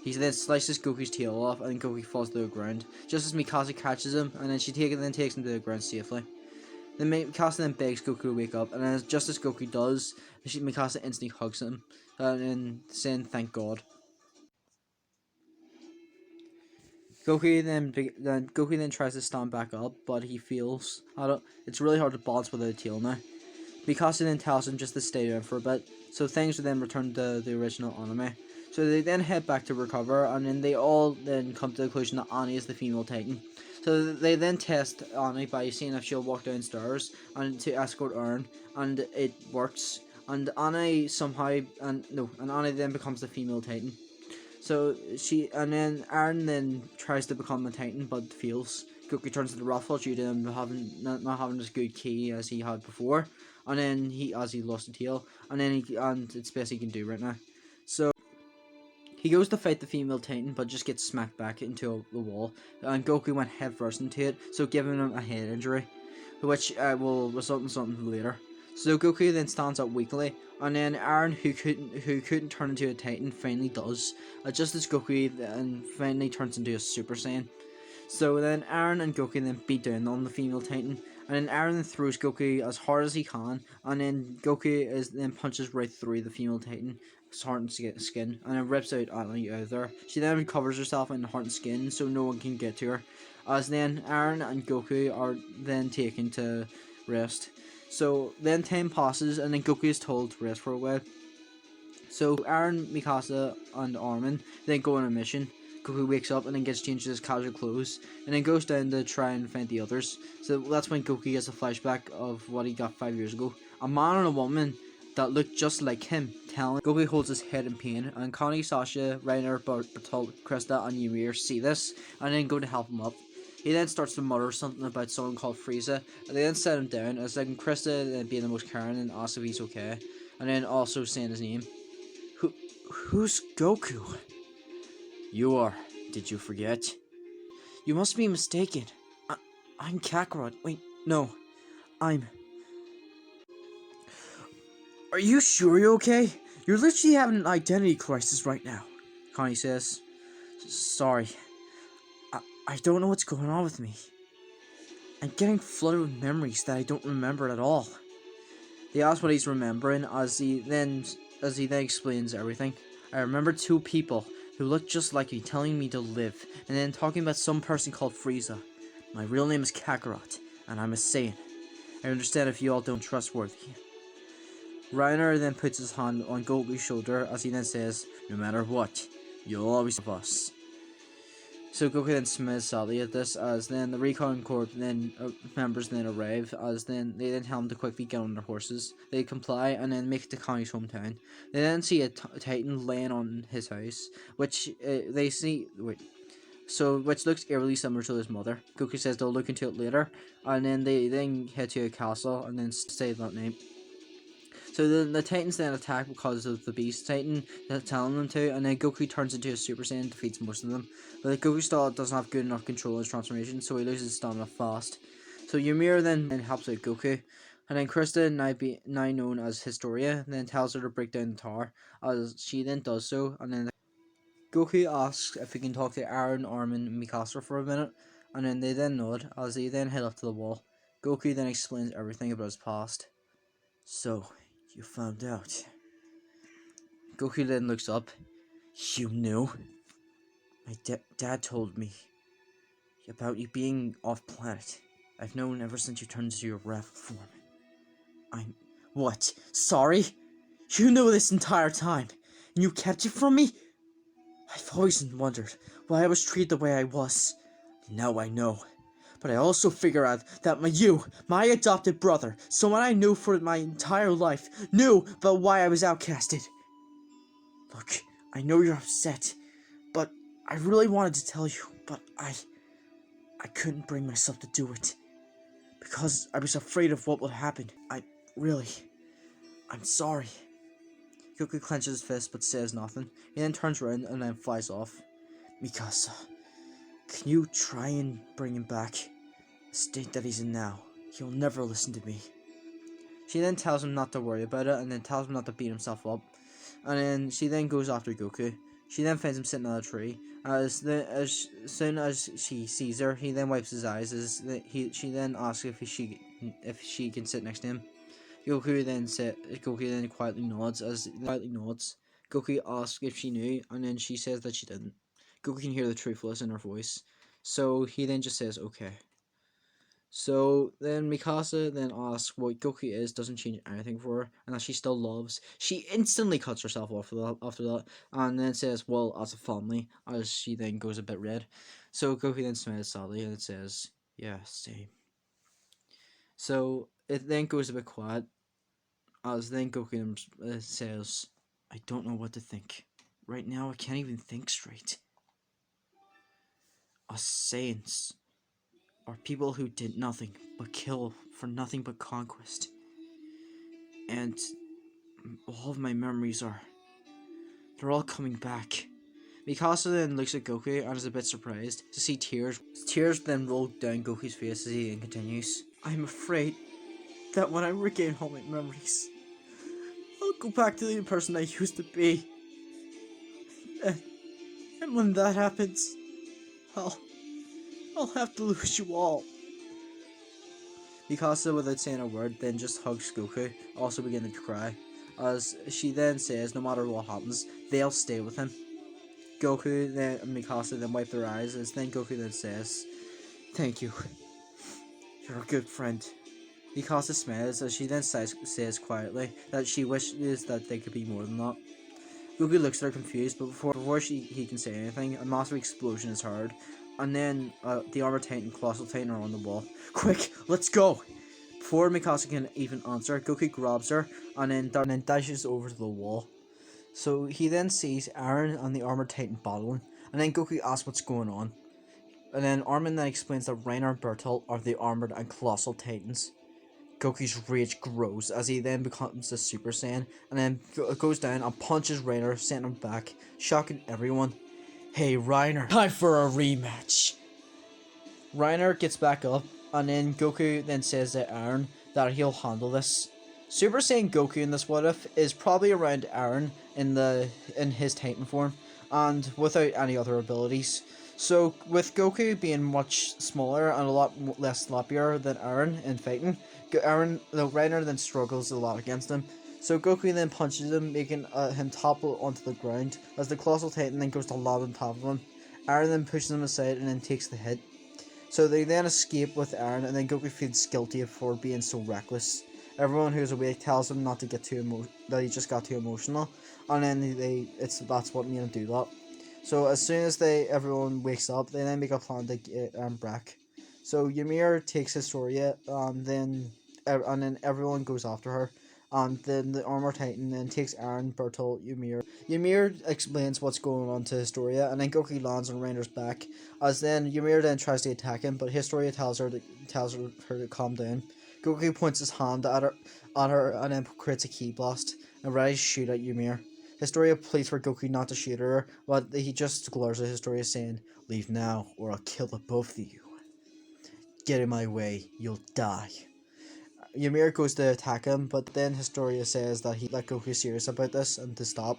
He then slices Goku's tail off, and then Goku falls to the ground, just as Mikasa catches him, and then she takes him to the ground safely. Then Mikasa then begs Goku to wake up, and then just as Goku does, Mikasa instantly hugs him, and saying thank God. Goku then tries to stand back up, but he feels it's really hard to balance without a tail now. Mikasa then tells him just to stay down for a bit, so things will then return to the original anime. So they then head back to recover, and then they all then come to the conclusion that Annie is the female Titan. So they then test Annie by seeing if she'll walk downstairs and to escort Aaron, and it works. And Annie Annie then becomes the female Titan. So then Aaron then tries to become a Titan but fails. Goku turns to the Ruffle due to him not having as good ki as he had before, and then he lost a tail, and it's best he can do right now. So he goes to fight the female Titan, but just gets smacked back into the wall, and Goku went headfirst into it, so giving him a head injury, which will result in something later. So Goku then stands up weakly, and then Aaron, who couldn't turn into a Titan, finally does, just as Goku then finally turns into a Super Saiyan. So then Aaron and Goku then beat down on the female Titan, and then Aaron then throws Goku as hard as he can, and then Goku then punches right through the female Titan, heart and skin, and then rips out Annie out of there. She then recovers herself in the heart and skin, so no one can get to her. As then Aaron and Goku are then taken to rest. So then time passes, and then Goku is told to rest for a while. So Aaron, Mikasa, and Armin then go on a mission. Goku wakes up and then gets changed to his casual clothes, and then goes down to try and find the others. So that's when Goku gets a flashback of what he got 5 years ago. A man and a woman that looked just like him telling Goku holds his head in pain, and Connie, Sasha, Reiner, Bertolt, Krista, and Ymir see this, and then go to help him up. He then starts to mutter something about someone called Frieza, and they then set him down, as like Krista being the most caring and asks if he's okay, and then also saying his name. Who's Goku? You are. Did you forget? You must be mistaken. I'm Kakarot. Wait, no. Are you sure you're okay? You're literally having an identity crisis right now, Connie says. Sorry. I don't know what's going on with me. I'm getting flooded with memories that I don't remember at all. They ask what he's remembering as he then explains everything. I remember two people who looked just like me telling me to live, and then talking about some person called Frieza. My real name is Kakarot, and I'm a Saiyan. I understand if you all don't trustworthy. Reiner then puts his hand on Goku's shoulder as he then says, no matter what, you'll always have us. So Goku then smiles sadly at this, as then the Recon Corps members then arrive, as then they then tell him to quickly get on their horses. They comply and then make it to Connie's hometown. They then see a Titan laying on his house, which which looks eerily similar to his mother. Goku says they'll look into it later, and then they then head to a castle and then say that name. So the Titans then attack because of the Beast Titan telling them to, and then Goku turns into a Super Saiyan and defeats most of them. But Goku still doesn't have good enough control of his transformation, so he loses stamina fast. So Ymir then helps out Goku, and then Krista, now known as Historia, then tells her to break down the tower, as she then does so, and then Goku asks if he can talk to Aaron, Armin, and Mikasa for a minute, and then they then nod as they then head up to the wall. Goku then explains everything about his past. So, you found out. Goku then looks up. You knew? My dad told me about you being off planet. I've known ever since you turned into your rival form. What? Sorry? You knew this entire time, and you kept it from me? I've always wondered why I was treated the way I was. Now I know. But I also figure out that my adopted brother, someone I knew for my entire life, knew about why I was outcasted. Look, I know you're upset, but I really wanted to tell you, but I couldn't bring myself to do it. Because I was afraid of what would happen. I'm sorry. Goku clenches his fist but says nothing. He then turns around and then flies off. Mikasa, can you try and bring him back? The state that he's in now. He'll never listen to me. She then tells him not to worry about it and then tells him not to beat himself up. And then she then goes after Goku. She then finds him sitting on a tree. As soon as she sees her, he then wipes his eyes. She then asks if she can sit next to him. Goku then quietly nods. Goku asks if she knew, and then she says that she didn't. Goku can hear the truthfulness in her voice, so he then just says okay. So then Mikasa then asks what Goku is doesn't change anything for her, and that she still loves. She instantly cuts herself off after that, and then says, well, as a family, as she then goes a bit red. So Goku then smiles sadly, and it says, yeah, same. So it then goes a bit quiet, as then Goku says, I don't know what to think. Right now I can't even think straight. Us Saiyans are people who did nothing but kill for nothing but conquest. And all of my memories they're all coming back. Mikasa then looks at Goku and is a bit surprised to see tears. Tears then roll down Goku's face as he continues. I'm afraid that when I regain all my memories, I'll go back to the person I used to be. And when that happens, I'll have to lose you all. Mikasa, without saying a word, then just hugs Goku, also beginning to cry, as she then says no matter what happens, they'll stay with him. Goku then and Mikasa then wipe their eyes, as then Goku then says, thank you. You're a good friend. Mikasa smiles as she then says quietly that she wishes that they could be more than that. Goku looks at her confused, but before he can say anything, a massive explosion is heard, and then the Armor Titan and Colossal Titan are on the wall. Quick, let's go! Before Mikasa can even answer, Goku grabs her and then dashes over to the wall. So he then sees Aaron and the Armor Titan battling, and then Goku asks what's going on. And then Armin then explains that Reiner and Bertolt are the Armored and Colossal Titans. Goku's rage grows as he then becomes a Super Saiyan and then goes down and punches Reiner, sending him back, shocking everyone. Hey Reiner, time for a rematch. Reiner gets back up and then Goku then says to Aaron that he'll handle this. Super Saiyan Goku in this what if is probably around Aaron in his Titan form and without any other abilities. So with Goku being much smaller and a lot less sloppier than Aaron in fighting, Reiner then struggles a lot against him. So Goku then punches him, making him topple onto the ground, as the Colossal Titan then goes to lob on top of him. Aaron then pushes him aside and then takes the hit. So they then escape with Aaron, and then Goku feels guilty for being so reckless. Everyone who's awake tells him not to get that he just got too emotional, and then that's what made him do that. So as soon as everyone wakes up, they then make a plan to get back. So Ymir takes Historia, and then everyone goes after her. And then the Armor Titan then takes Aaron, Bertolt, Ymir. Ymir explains what's going on to Historia, and then Goku lands on Reiner's back. As then Ymir then tries to attack him, but Historia tells her to calm down. Goku points his hand at her, and then creates a ki blast and ready to shoot at Ymir. Historia pleads for Goku not to shoot her, but he just glares at Historia, saying, "Leave now, or I'll kill the both of you. Get in my way, you'll die." Ymir goes to attack him, but then Historia says that he let Goku serious about this and to stop.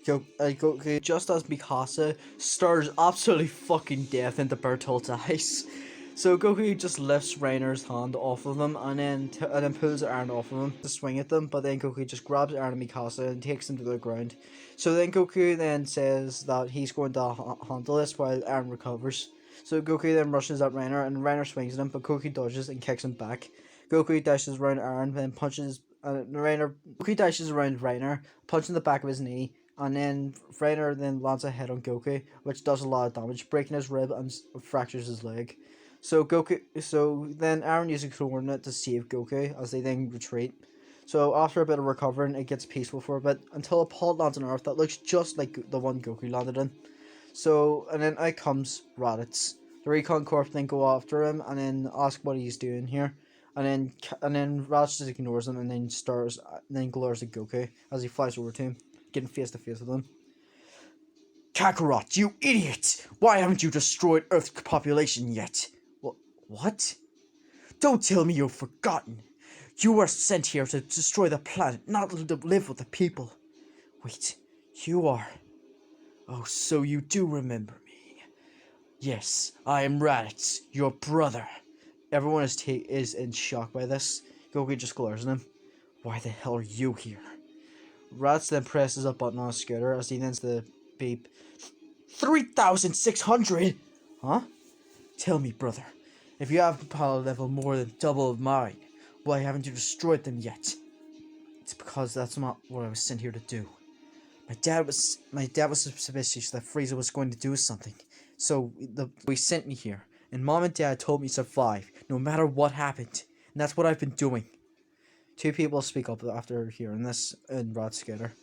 Goku, just as Mikasa stares absolutely fucking death into Bertolt's eyes. So Goku just lifts Reiner's hand off of him and then pulls the iron off of him to swing at them. But then Goku just grabs Iron and Mikasa and takes them to the ground. So then Goku then says that he's going to handle this while Iron recovers. So Goku then rushes at Reiner and Reiner swings at him, but Goku dodges and kicks him back. Goku dashes around Iron, then punches Goku dashes around Reiner, punching the back of his knee, and then Reiner then lands a hit on Goku, which does a lot of damage, breaking his rib and fractures his leg. So then Aaron uses a coordinate to save Goku as they then retreat. So after a bit of recovering, it gets peaceful for a bit until a pod lands on Earth that looks just like the one Goku landed in. So and then out comes Raditz. The Recon Corp then go after him and then ask what he's doing here. And then Raditz just ignores him and then glares at Goku as he flies over to him, getting face to face with him. Kakarot, you idiot! Why haven't you destroyed Earth's population yet? What? Don't tell me you've forgotten. You were sent here to destroy the planet, not to live with the people. Wait, you are... Oh, so you do remember me. Yes, I am Raditz, your brother. Everyone is in shock by this. Goku just glares at him. Why the hell are you here? Raditz then presses a button on a scooter as he then the beep. 3,600? Huh? Tell me, brother, if you have a power level more than double of mine, why haven't you destroyed them yet? It's because that's not what I was sent here to do. My dad was suspicious that Frieza was going to do something, so he sent me here. And Mom and Dad told me to survive, no matter what happened, and that's what I've been doing. Two people speak up after hearing this in Rod Scooter.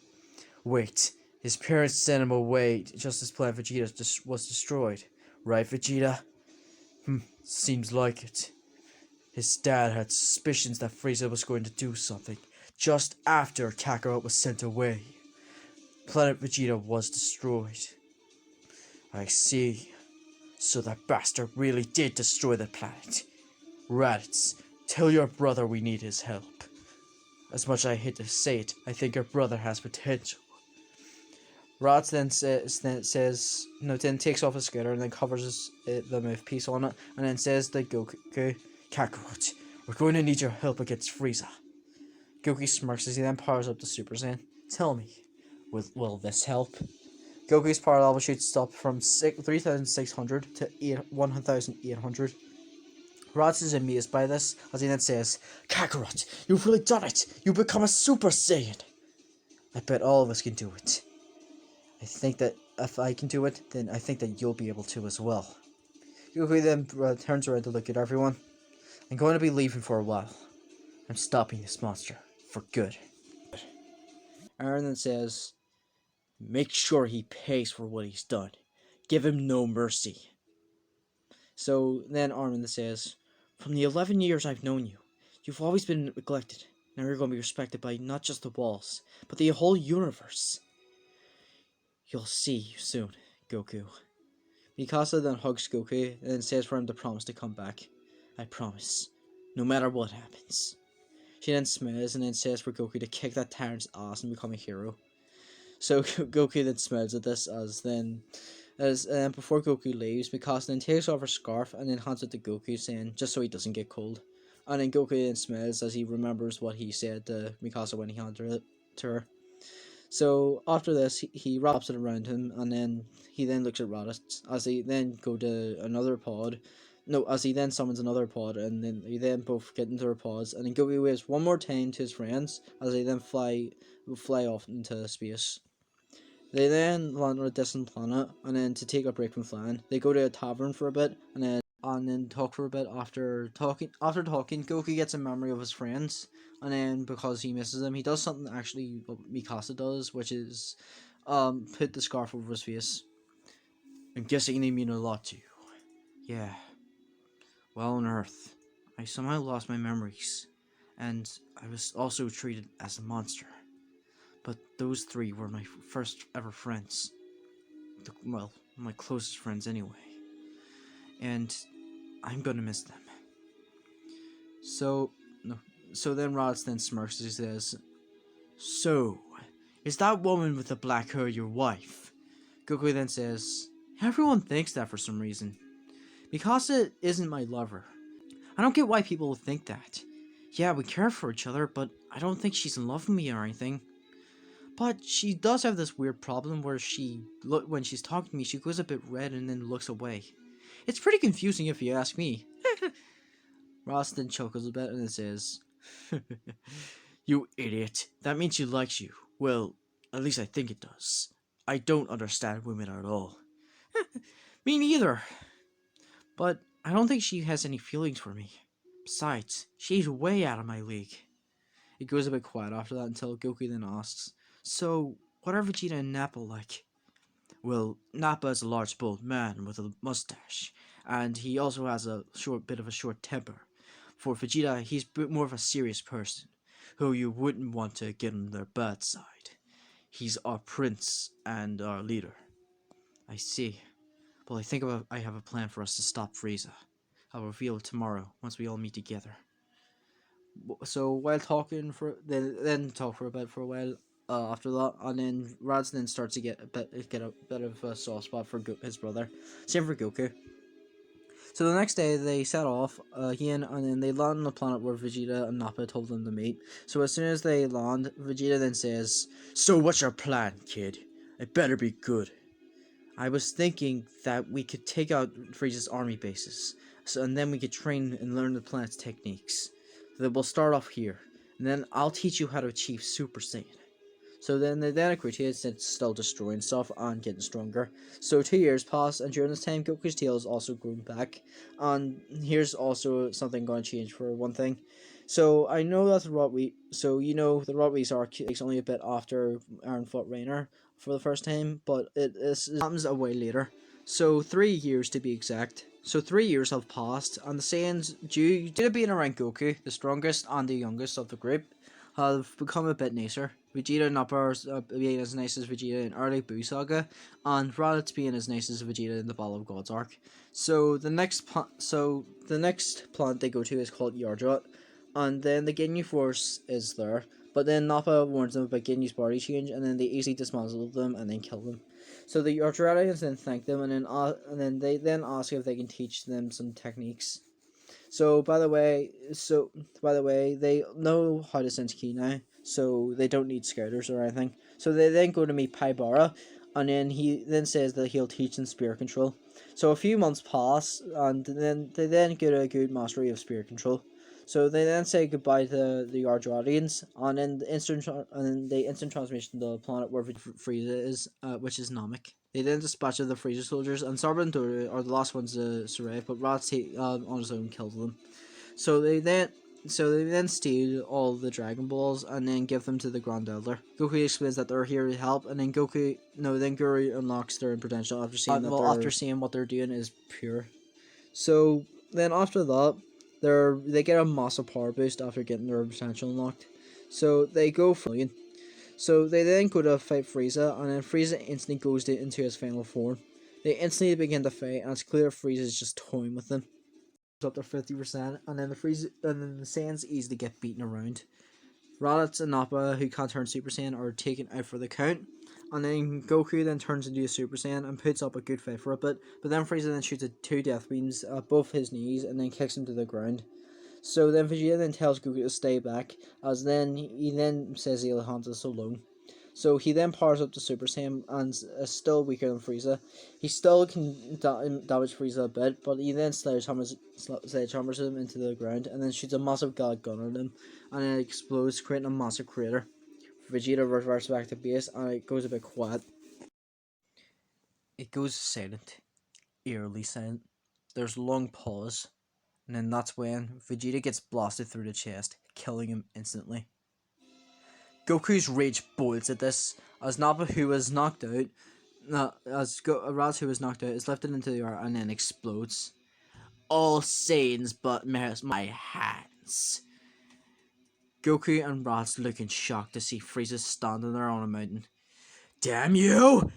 Wait, his parents sent him away just as Planet Vegeta was destroyed, right, Vegeta? Seems like it. His dad had suspicions that Frieza was going to do something just after Kakarot was sent away. Planet Vegeta was destroyed. I see. So that bastard really did destroy the planet. Raditz, tell your brother we need his help. As much as I hate to say it, I think your brother has potential. Raditz then takes off his scooter and then covers the mouthpiece on it, and then says to Goku, Kakarot, we're going to need your help against Frieza. Goku smirks as he then powers up to Super Saiyan. Tell me, will this help? Goku's power level shoots up from 3,600 to 1,800. Raditz is amazed by this, as he then says, Kakarot, you've really done it! You've become a Super Saiyan! I bet all of us can do it. I think that if I can do it, then I think that you'll be able to as well. Goku then turns around to look at everyone. I'm going to be leaving for a while. I'm stopping this monster, for good. Aaron then says, make sure he pays for what he's done. Give him no mercy. So then Armin says, from the 11 years I've known you, you've always been neglected. Now you're going to be respected by not just the walls, but the whole universe. You'll see soon, Goku. Mikasa then hugs Goku and then says for him to promise to come back. I promise, no matter what happens. She then smiles and then says for Goku to kick that tyrant's ass and become a hero. So Goku then smiles at this as before Goku leaves, Mikasa then takes off her scarf and then hands it to Goku, saying just so he doesn't get cold. And then Goku then smiles as he remembers what he said to Mikasa when he handed it to her. So after this, he wraps it around him, and then he then looks at Raditz as they then go to another pod. No, as he then summons another pod, and then they then both get into their pods, and then Goku waves one more time to his friends as they then fly off into space. They then land on a distant planet, and then to take a break from flying, they go to a tavern for a bit, and then talk for a bit. After talking, Goku gets a memory of his friends, and then because he misses them, he does something that actually Mikasa does, which is put the scarf over his face. I'm guessing they mean a lot to you. Yeah. Well, on Earth, I somehow lost my memories, and I was also treated as a monster. But those three were my first ever friends. Well, my closest friends anyway. And I'm gonna miss them. So then Raditz then smirks as he says, so, Is that woman with the black hair your wife? Goku then says, everyone thinks that for some reason. Mikasa isn't my lover. I don't get why people would think that. Yeah, we care for each other, but I don't think she's in love with me or anything. But she does have this weird problem where when she's talking to me, she goes a bit red and then looks away. It's pretty confusing if you ask me. Ross then chuckles a bit and then says, you idiot. That means she likes you. Well, at least I think it does. I don't understand women at all. Me neither. But I don't think she has any feelings for me. Besides, she's way out of my league. It goes a bit quiet after that until Goku then asks, so, what are Vegeta and Nappa like? Well, Nappa is a large bald man with a mustache, and he also has a bit of a short temper. For Vegeta, he's more of a serious person, who you wouldn't want to get on their bad side. He's our prince and our leader. I see. Well, I think I have a plan for us to stop Frieza. I'll reveal it tomorrow, once we all meet together. So while talking for then talk for a while after that, and then Radz then starts to get a bit of a soft spot for his brother. Same for Goku. So the next day they set off again, and then they land on the planet where Vegeta and Nappa told them to meet. So as soon as they land, Vegeta then says, "So what's your plan, kid? It better be good." I was thinking that we could take out Frieza's army bases, and then we could train and learn the planet's techniques. So we'll start off here, and then I'll teach you how to achieve Super Saiyan. So then they agree to it, since it's still destroying stuff and getting stronger. So 2 years pass, and during this time, Goku's tail is also grown back. And here's also something going to change for one thing. So I know that the Rotweez arc takes only a bit after Aaron fought Rainer for the first time, but it happens a way later. So 3 years to be exact. So 3 years have passed, and the Saiyans, due to being around Goku, the strongest and the youngest of the group, have become a bit nicer. Vegeta and Nappa are being as nice as Vegeta in early Buu Saga, and Raditz being as nice as Vegeta in the Battle of Gods arc. So the next planet they go to is called Yardrat, and then the Ginyu Force is there. But then Nappa warns them about Ginyu's body change, and then they easily dismantle them and then kill them. So the Yardratians then thank them, and then they ask if they can teach them some techniques. So by the way, they know how to sense ki now, so they don't need scouters or anything. So they then go to meet Paibara, and then he then says that he'll teach them spear control. So a few months pass, and then they get a good mastery of spear control. So they then say goodbye to the Yardratians, and then the instant transmission to the planet where Frieza is, which is Namek. They then dispatch of the Frieza soldiers, and Sarba and Dora are the last ones to survive, but Raditz on his own kills them. So they then steal all the Dragon Balls and then give them to the Grand Elder. Goku explains that they're here to help, and then Guru unlocks their potential after seeing what they're doing is pure. So then after that, they get a massive power boost after getting their potential unlocked. So they go for million. So they then go to fight Frieza, and then Frieza instantly goes into his final form. They instantly begin to fight, and it's clear Frieza's just toying with them. Up to 50%, and then the Saiyans easily get beaten around. Raditz and Nappa, who can't turn Super Saiyan, are taken out for the count, and then Goku then turns into a Super Saiyan and puts up a good fight for a bit, but then Frieza then shoots 2 death beams at both his knees and then kicks him to the ground. So then Vegeta then tells Goku to stay back, as then he then says he'll hunt us alone. So he then powers up to Super Saiyan and is still weaker than Frieza. He still can damage Frieza a bit, but he then sledgehammers him into the ground and then shoots a massive gun at him, and it explodes, creating a massive crater. Vegeta reverts back to base, and it goes a bit quiet. It goes silent, eerily silent. There's a long pause, and then that's when Vegeta gets blasted through the chest, killing him instantly. Goku's rage boils at this, as Nappa, who was knocked out, Raz, who was knocked out, is lifted into the air and then explodes. All Saiyans but my hands. Goku and Raz look in shock to see Frieza standing there on a mountain. Damn you!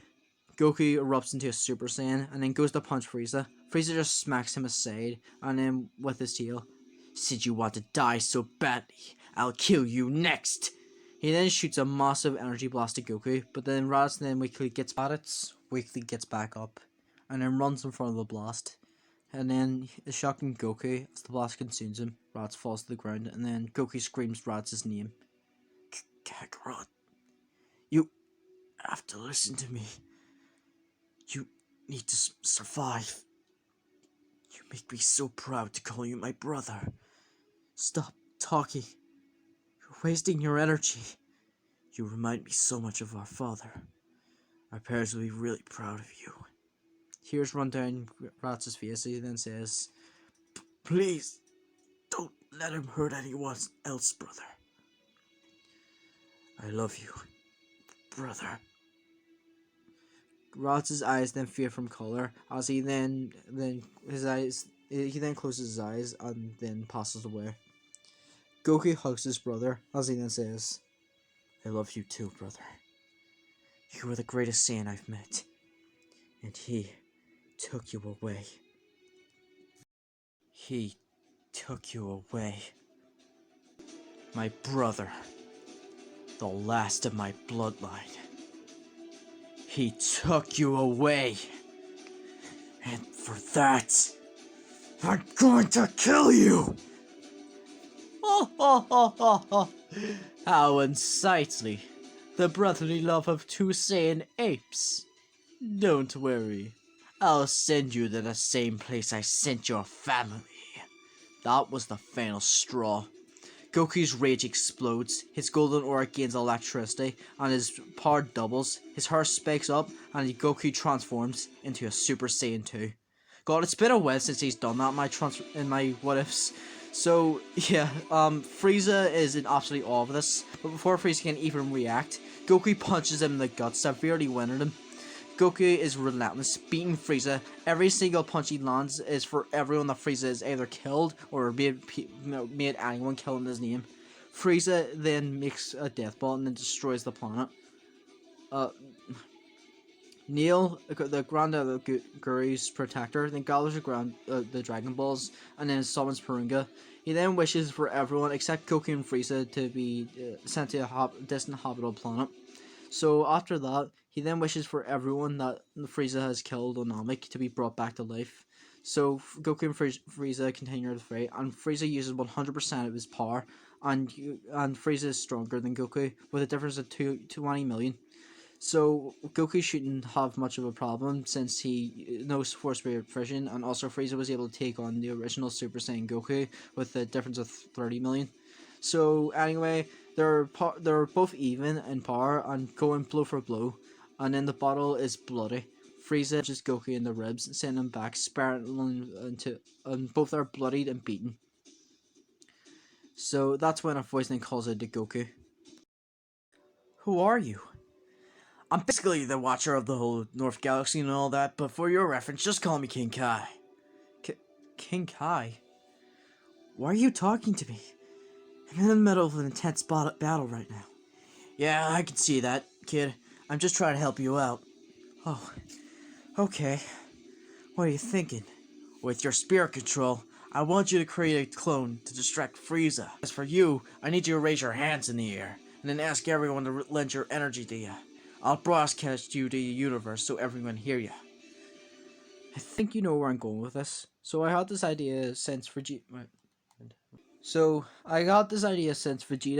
Goku erupts into a Super Saiyan and then goes to punch Frieza. Frieza just smacks him aside, and then with his tail, "Said you want to die so badly, I'll kill you next." He then shoots a massive energy blast at Goku, but then Raditz then weakly gets back up, and then runs in front of the blast. And then is shocking Goku as the blast consumes him. Raditz falls to the ground, and then Goku screams Raditz's name. Kakarot, you have to listen to me. You need to survive. You make me so proud to call you my brother. Stop talking. You're wasting your energy. You remind me so much of our father. Our parents will be really proud of you. Tears run down Raditz's face. He then says, please, don't let him hurt anyone else, brother. I love you, brother. Raditz's eyes then fade from color as he then closes his eyes and then passes away. Goku hugs his brother as he then says, I love you too, brother. You are the greatest Saiyan I've met, and he took you away. He took you away. My brother, the last of my bloodline. He took you away. And for that, I'm going to kill you! How unsightly. The brotherly love of two Saiyan apes. Don't worry. I'll send you to the same place I sent your family. That was the final straw. Goku's rage explodes, his golden aura gains electricity, and his power doubles, his hair spikes up, and Goku transforms into a Super Saiyan 2. God, it's been a while since he's done that in my what ifs. So, yeah, Frieza is in absolute awe of this, but before Frieza can even react, Goku punches him in the gut, severely wounding him. Goku is relentless, beating Frieza. Every single punch he lands is for everyone that Frieza is either killed or made anyone kill in his name. Frieza then makes a death ball and then destroys the planet. Neil, the granddad of Guru's protector, then gathers the Dragon Balls and then summons Purunga. He then wishes for everyone except Goku and Frieza to be sent to a distant habitable planet. So after that, he then wishes for everyone that Frieza has killed on Namek to be brought back to life. So Goku and Frieza continue the fight, and Frieza uses 100% of his power, and Frieza is stronger than Goku with a difference of 20 million. So Goku shouldn't have much of a problem since he knows Force Spirit Fusion, and also Frieza was able to take on the original Super Saiyan Goku with a difference of 30 million. So anyway, they're both even in power and going blow for blow, and then the battle is bloody. Frieza just Goku in the ribs, sending him back, spiraling into, and both are bloodied and beaten. So that's when a voice then calls out to Goku. Who are you? I'm basically the watcher of the whole North Galaxy and all that, but for your reference, just call me King Kai. King Kai? Why are you talking to me? I'm in the middle of an intense battle right now. Yeah, I can see that, kid. I'm just trying to help you out. Oh, okay. What are you thinking? With your spirit control, I want you to create a clone to distract Frieza. As for you, I need you to raise your hands in the air, and then ask everyone to lend your energy to you. I'll broadcast you to the universe so everyone hear you. I think you know where I'm going with this. So I had this idea since Vegeta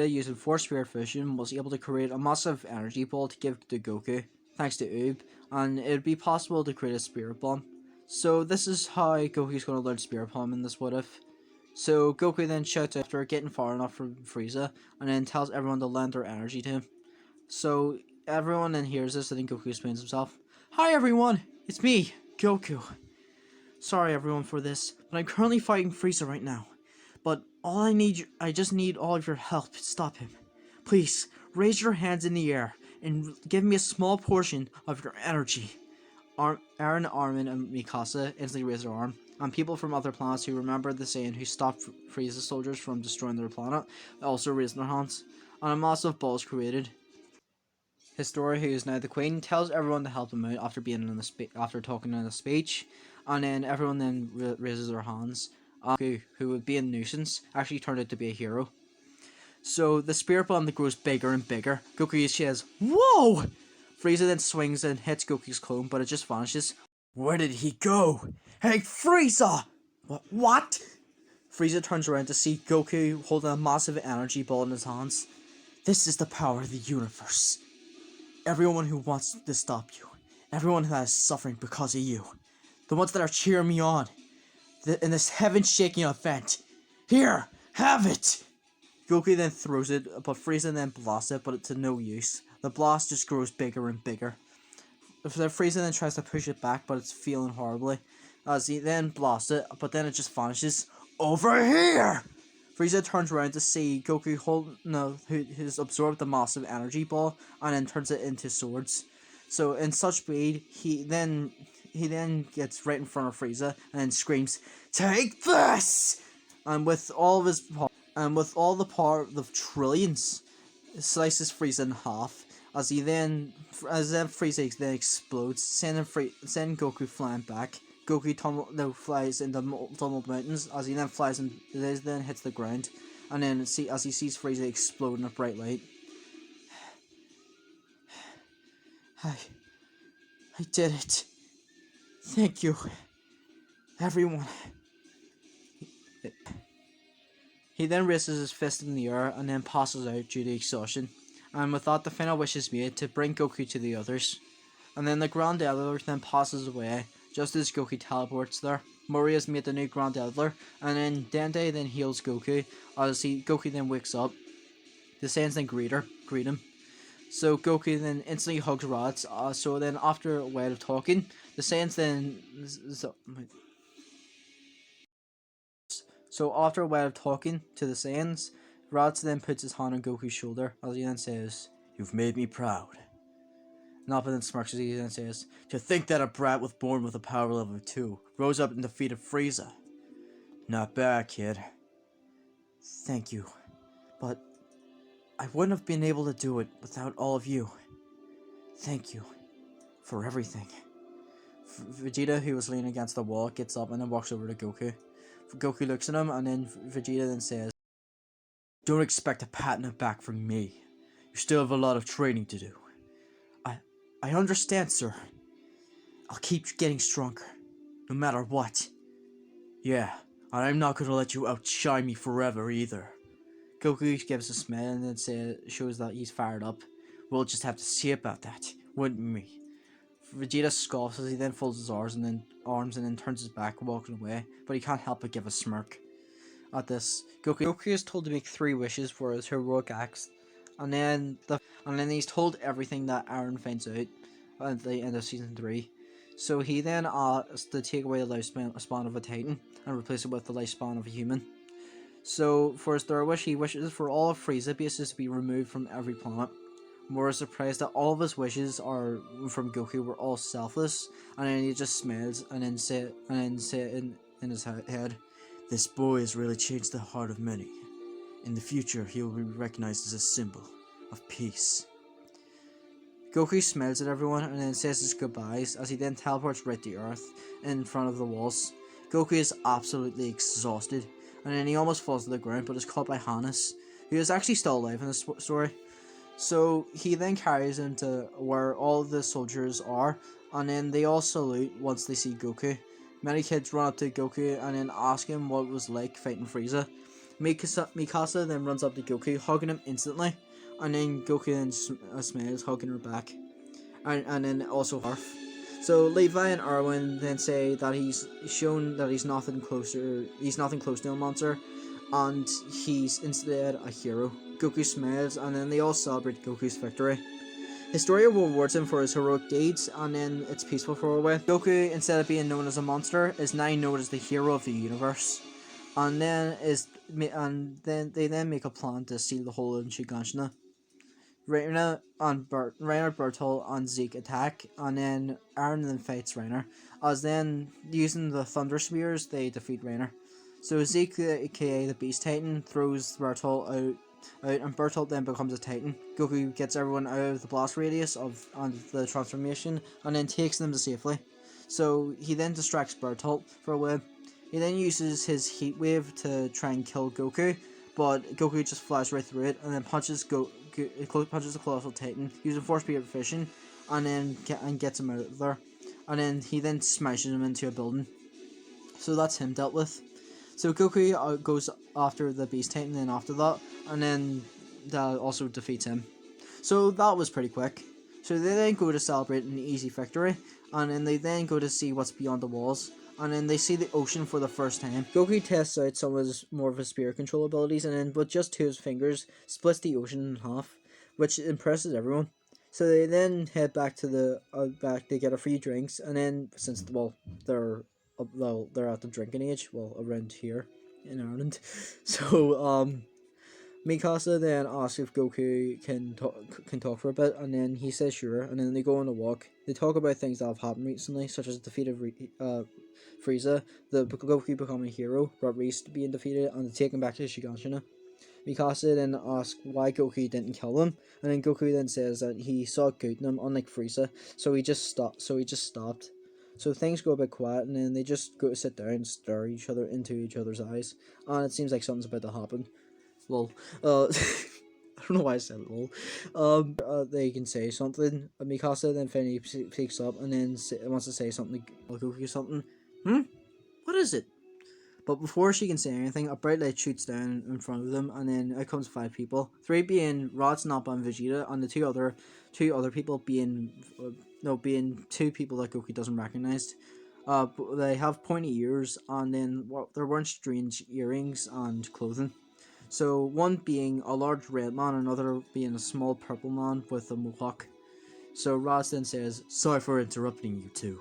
using Force Spirit Fusion was able to create a massive energy ball to give to Goku, thanks to Oob, and it would be possible to create a Spirit Bomb. So this is how Goku's going to learn Spirit Bomb in this what if. So Goku then shouts after getting far enough from Frieza, and then tells everyone to lend their energy to him. So everyone then hears this, and then Goku explains himself. Hi everyone, it's me, Goku. Sorry everyone for this, but I'm currently fighting Frieza right now. But I just need all of your help to stop him. Please, raise your hands in the air, and give me a small portion of your energy. Aaron, Armin, and Mikasa instantly raise their arm, and people from other planets who remember the Saiyan who stopped Frieza's soldiers from destroying their planet also raise their hands, and a massive ball is created. Historia, who is now the queen, tells everyone to help him out after talking in a speech, and then everyone then raises their hands. Goku, who would be a nuisance, actually turned out to be a hero. So the spirit bomb that grows bigger and bigger. Goku says, "Whoa!" Frieza then swings and hits Goku's clone, but it just vanishes. Where did he go? Hey, Frieza! What? Frieza turns around to see Goku holding a massive energy ball in his hands. This is the power of the universe. Everyone who wants to stop you. Everyone that is suffering because of you. The ones that are cheering me on. In this heaven-shaking event. Here, have it! Goku then throws it, but Frieza then blasts it, but it's to no use. The blast just grows bigger and bigger. Frieza then tries to push it back, but it's feeling horribly. As he then blasts it, but then it just vanishes. Over here! Frieza turns around to see Goku who's absorbed the massive energy ball and then turns it into swords. So in such speed, he then gets right in front of Frieza and then screams, "Take this!" And with all of his all the power of trillions, slices Frieza in half. As Frieza then explodes, sending Goku flying back. Goku flies into multiple mountains as he then flies and then hits the ground, and then as he sees Frieza explode in a bright light. I did it. Thank you, everyone. He then raises his fist in the air and then passes out due to exhaustion. And with that, the final wish is made to bring Goku to the others. And then the Grand Elder then passes away just as Goku teleports there. Mori has made the new Grand Elder, and then Dende then heals Goku. Goku then wakes up. The Saiyans then greet him. So Goku then instantly hugs Raditz. So then after a while of talking, the Saiyans then So after a while of talking to the Saiyans, Raditz then puts his hand on Goku's shoulder as he then says, "You've made me proud." Nappa then smirks as he then says, "To think that a brat was born with a power level of 2 rose up and defeated Frieza. Not bad, kid. Thank you. But I wouldn't have been able to do it without all of you. Thank you for everything." Vegeta, who was leaning against the wall, gets up and then walks over to Goku. Goku looks at him, and then Vegeta then says, "Don't expect a pat on the back from me. You still have a lot of training to do." I understand, sir. I'll keep getting stronger, no matter what. Yeah, and I'm not gonna let you outshine me forever either. Goku gives a smile and then shows that he's fired up. We'll just have to see about that, wouldn't we? Vegeta scoffs as he then folds his arms and then turns his back, walking away, but he can't help but give a smirk. At this, Goku is told to make 3 wishes for his heroic acts, and then he's told everything that Aaron finds out at the end of season 3. So he then asks to take away the lifespan of a Titan and replace it with the lifespan of a human. So for his 3rd wish, he wishes for all of Frieza bases to be removed from every planet. More surprised that all of his wishes are from Goku were all selfless, and then he just smiles and then say in his head, "This boy has really changed the heart of many. In the future, he will be recognized as a symbol of peace." Goku smiles at everyone and then says his goodbyes as he then teleports right to Earth in front of the walls. Goku is absolutely exhausted, and then he almost falls to the ground, but is caught by Hannes, who is actually still alive in this story. So he then carries him to where all the soldiers are, and then they all salute once they see Goku. Many kids run up to Goku and then ask him what it was like fighting Frieza. Mikasa then runs up to Goku, hugging him instantly, and then Goku then smiles, hugging her back, and then also Harf. So Levi and Erwin then say that he's shown that he's nothing close to a monster, and he's instead a hero. Goku smiles, and then they all celebrate Goku's victory. Historia rewards him for his heroic deeds, and then it's peaceful for a while. Goku, instead of being known as a monster, is now known as the hero of the universe. And then they then make a plan to seal the hole in Shiganshina. Reiner, Bertolt, and Zeke attack, and then Aaron then fights Reiner. As then, using the Thunder Spears, they defeat Reiner. So Zeke, aka the Beast Titan, throws Bertolt out, and Bertolt then becomes a Titan. Goku gets everyone out of the blast radius of the transformation, and then takes them to safely. So he then distracts Bertolt for a while. He then uses his heat wave to try and kill Goku, but Goku just flies right through it and then punches punches the Colossal Titan using Force Spear Fission, and then gets him out of there, and then he smashes him into a building. So that's him dealt with. So Goku goes after the Beast Titan, then after that, and then that also defeats him. So that was pretty quick. So they then go to celebrate an easy victory, and then they then go to see what's beyond the walls, and then they see the ocean for the first time. Goku tests out some of his more of his spirit control abilities, and then with just 2 of his fingers, splits the ocean in half, which impresses everyone. So they then head back to the back. They get a free drinks, and then since they're at the drinking age, around here in Ireland, so Mikasa then asks if Goku can talk for a bit, and then he says sure, and then they go on a walk. They talk about things that have happened recently, such as the defeat of Frieza, the Goku becoming a hero, but Reese being defeated, and taken back to Shiganshina. Mikasa then asks why Goku didn't kill him, and then Goku then says that he saw good in him, unlike Frieza, so he just stopped. So things go a bit quiet, and then they just go to sit down and stare into each other's eyes, and it seems like something's about to happen. Lol. I don't know why I said lol. They can say something. Mikasa then finally picks up and then wants to say something to Goku something. What is it? But before she can say anything, a bright light shoots down in front of them, and then out comes 5 people. 3 being Raditz, Nappa, and Vegeta, and the two other people being 2 people that Goku doesn't recognize. They have pointy ears, and then they're wearing strange earrings and clothing. So one being a large red man, another being a small purple man with a mohawk. So Raditz then says, "Sorry for interrupting you two,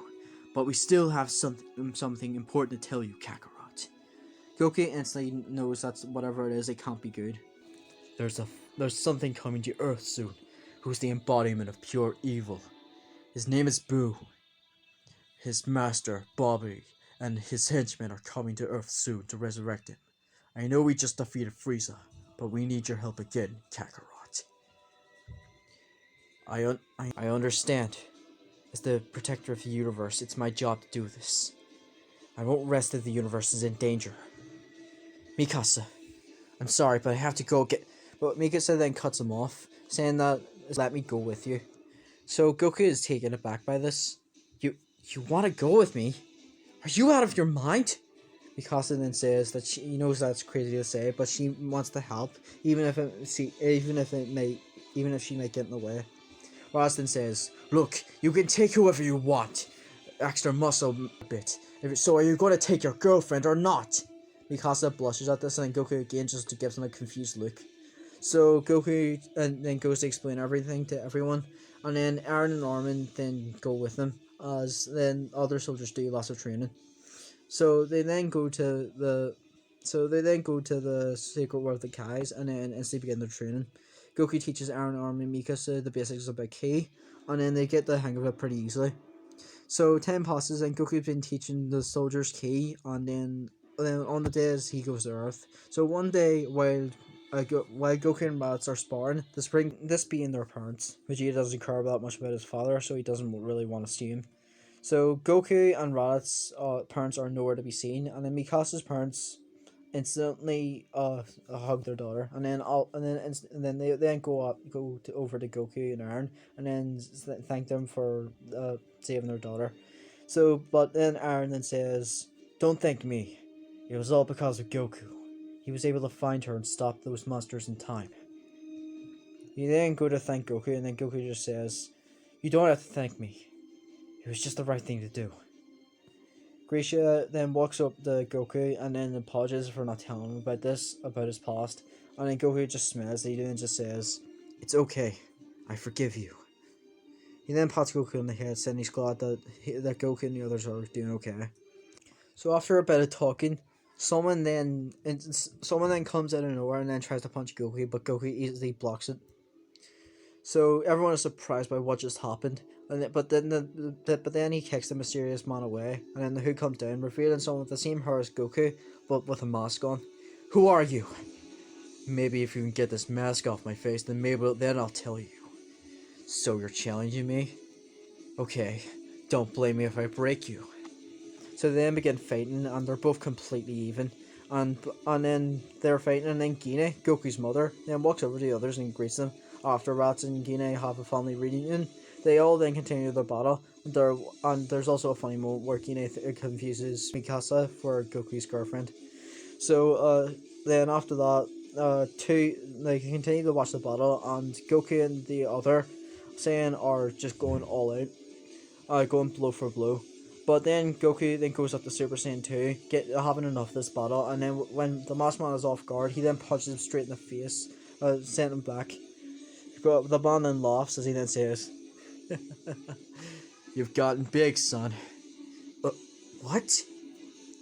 but we still have something important to tell you, Kakarot." Goku instantly knows that whatever it is, it can't be good. There's something coming to Earth soon, who's the embodiment of pure evil. His name is Boo. His master, Bobby, and his henchmen are coming to Earth soon to resurrect him. I know we just defeated Frieza, but we need your help again, Kakarot. I understand. As the protector of the universe, it's my job to do this. I won't rest if the universe is in danger. Mikasa, I'm sorry, but I have to go get... But Mikasa then cuts him off, saying that, let me go with you. So Goku is taken aback by this. You want to go with me? Are you out of your mind? Mikasa then says that she knows that's crazy to say, but she wants to help, even if she might get in the way. Raditz then says, "Look, you can take whoever you want. Extra muscle bit. So are you going to take your girlfriend or not?" Mikasa blushes at this, and then Goku again just gives him a confused look. So Goku then goes to explain everything to everyone, and then Aaron and Armin then go with them, as then other soldiers do lots of training. So they then go to the Sacred War of the Kais, and then instantly begin their training. Goku teaches Aaron, Armin, and Mikasa the basics about Ki, and then they get the hang of it pretty easily. So 10 passes, and Goku's been teaching the soldiers Ki, and then on the days he goes to Earth. So one day while Goku and Raditz are sparring, this being their parents, Vegeta doesn't care that much about his father, so he doesn't really want to see him. So Goku and Raditz's parents are nowhere to be seen, and then Mikasa's parents instantly hug their daughter, and then they then go over to Goku and Aaron, and then thank them for saving their daughter. So, but then Aaron then says, "Don't thank me. It was all because of Goku. He was able to find her and stop those monsters in time." You then go to thank Goku, and then Goku just says, "You don't have to thank me. It was just the right thing to do." Grisha then walks up to Goku and then apologizes for not telling him about his past. And then Goku just smiles at him and just says, "It's okay. I forgive you." He then pats Goku on the head, saying he's glad that Goku and the others are doing okay. So after a bit of talking, someone then comes out of nowhere and then tries to punch Goku, but Goku easily blocks it. So everyone is surprised by what just happened, but then he kicks the mysterious man away, and then the hood comes down, revealing someone with the same hair as Goku, but with a mask on. "Who are you?" "Maybe if you can get this mask off my face, then I'll tell you." "So you're challenging me? Okay, don't blame me if I break you." So they then begin fighting, and they're both completely even. and then they're fighting, and then Gine, Goku's mother, then walks over to the others and greets them. After Rats and Gine have a family reunion, they all then continue their battle. And there's also a funny moment where Gine confuses Mikasa for Goku's girlfriend. So then after that, they continue to watch the battle, and Goku and the other Saiyan are just going all out, going blow for blow. But then Goku then goes up to Super Saiyan 2, having enough of this battle, and then when the Masked Man is off guard, he then punches him straight in the face, sending him back. But the man then laughs as he then says, "You've gotten big, son." What?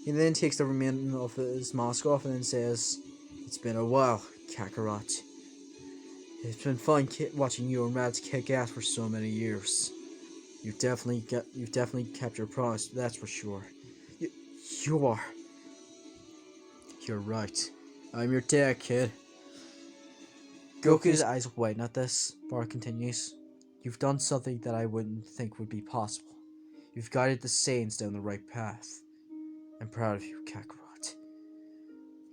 He then takes the remaining of his mask off and then says, "It's been a while, Kakarot. It's been fun watching you and Rats kick ass for so many years. You've definitely kept your promise, that's for sure. You are. You're right. I'm your dad, kid." Goku's eyes widen at this. Bar continues. "You've done something that I wouldn't think would be possible. You've guided the Saiyans down the right path. I'm proud of you, Kakarot."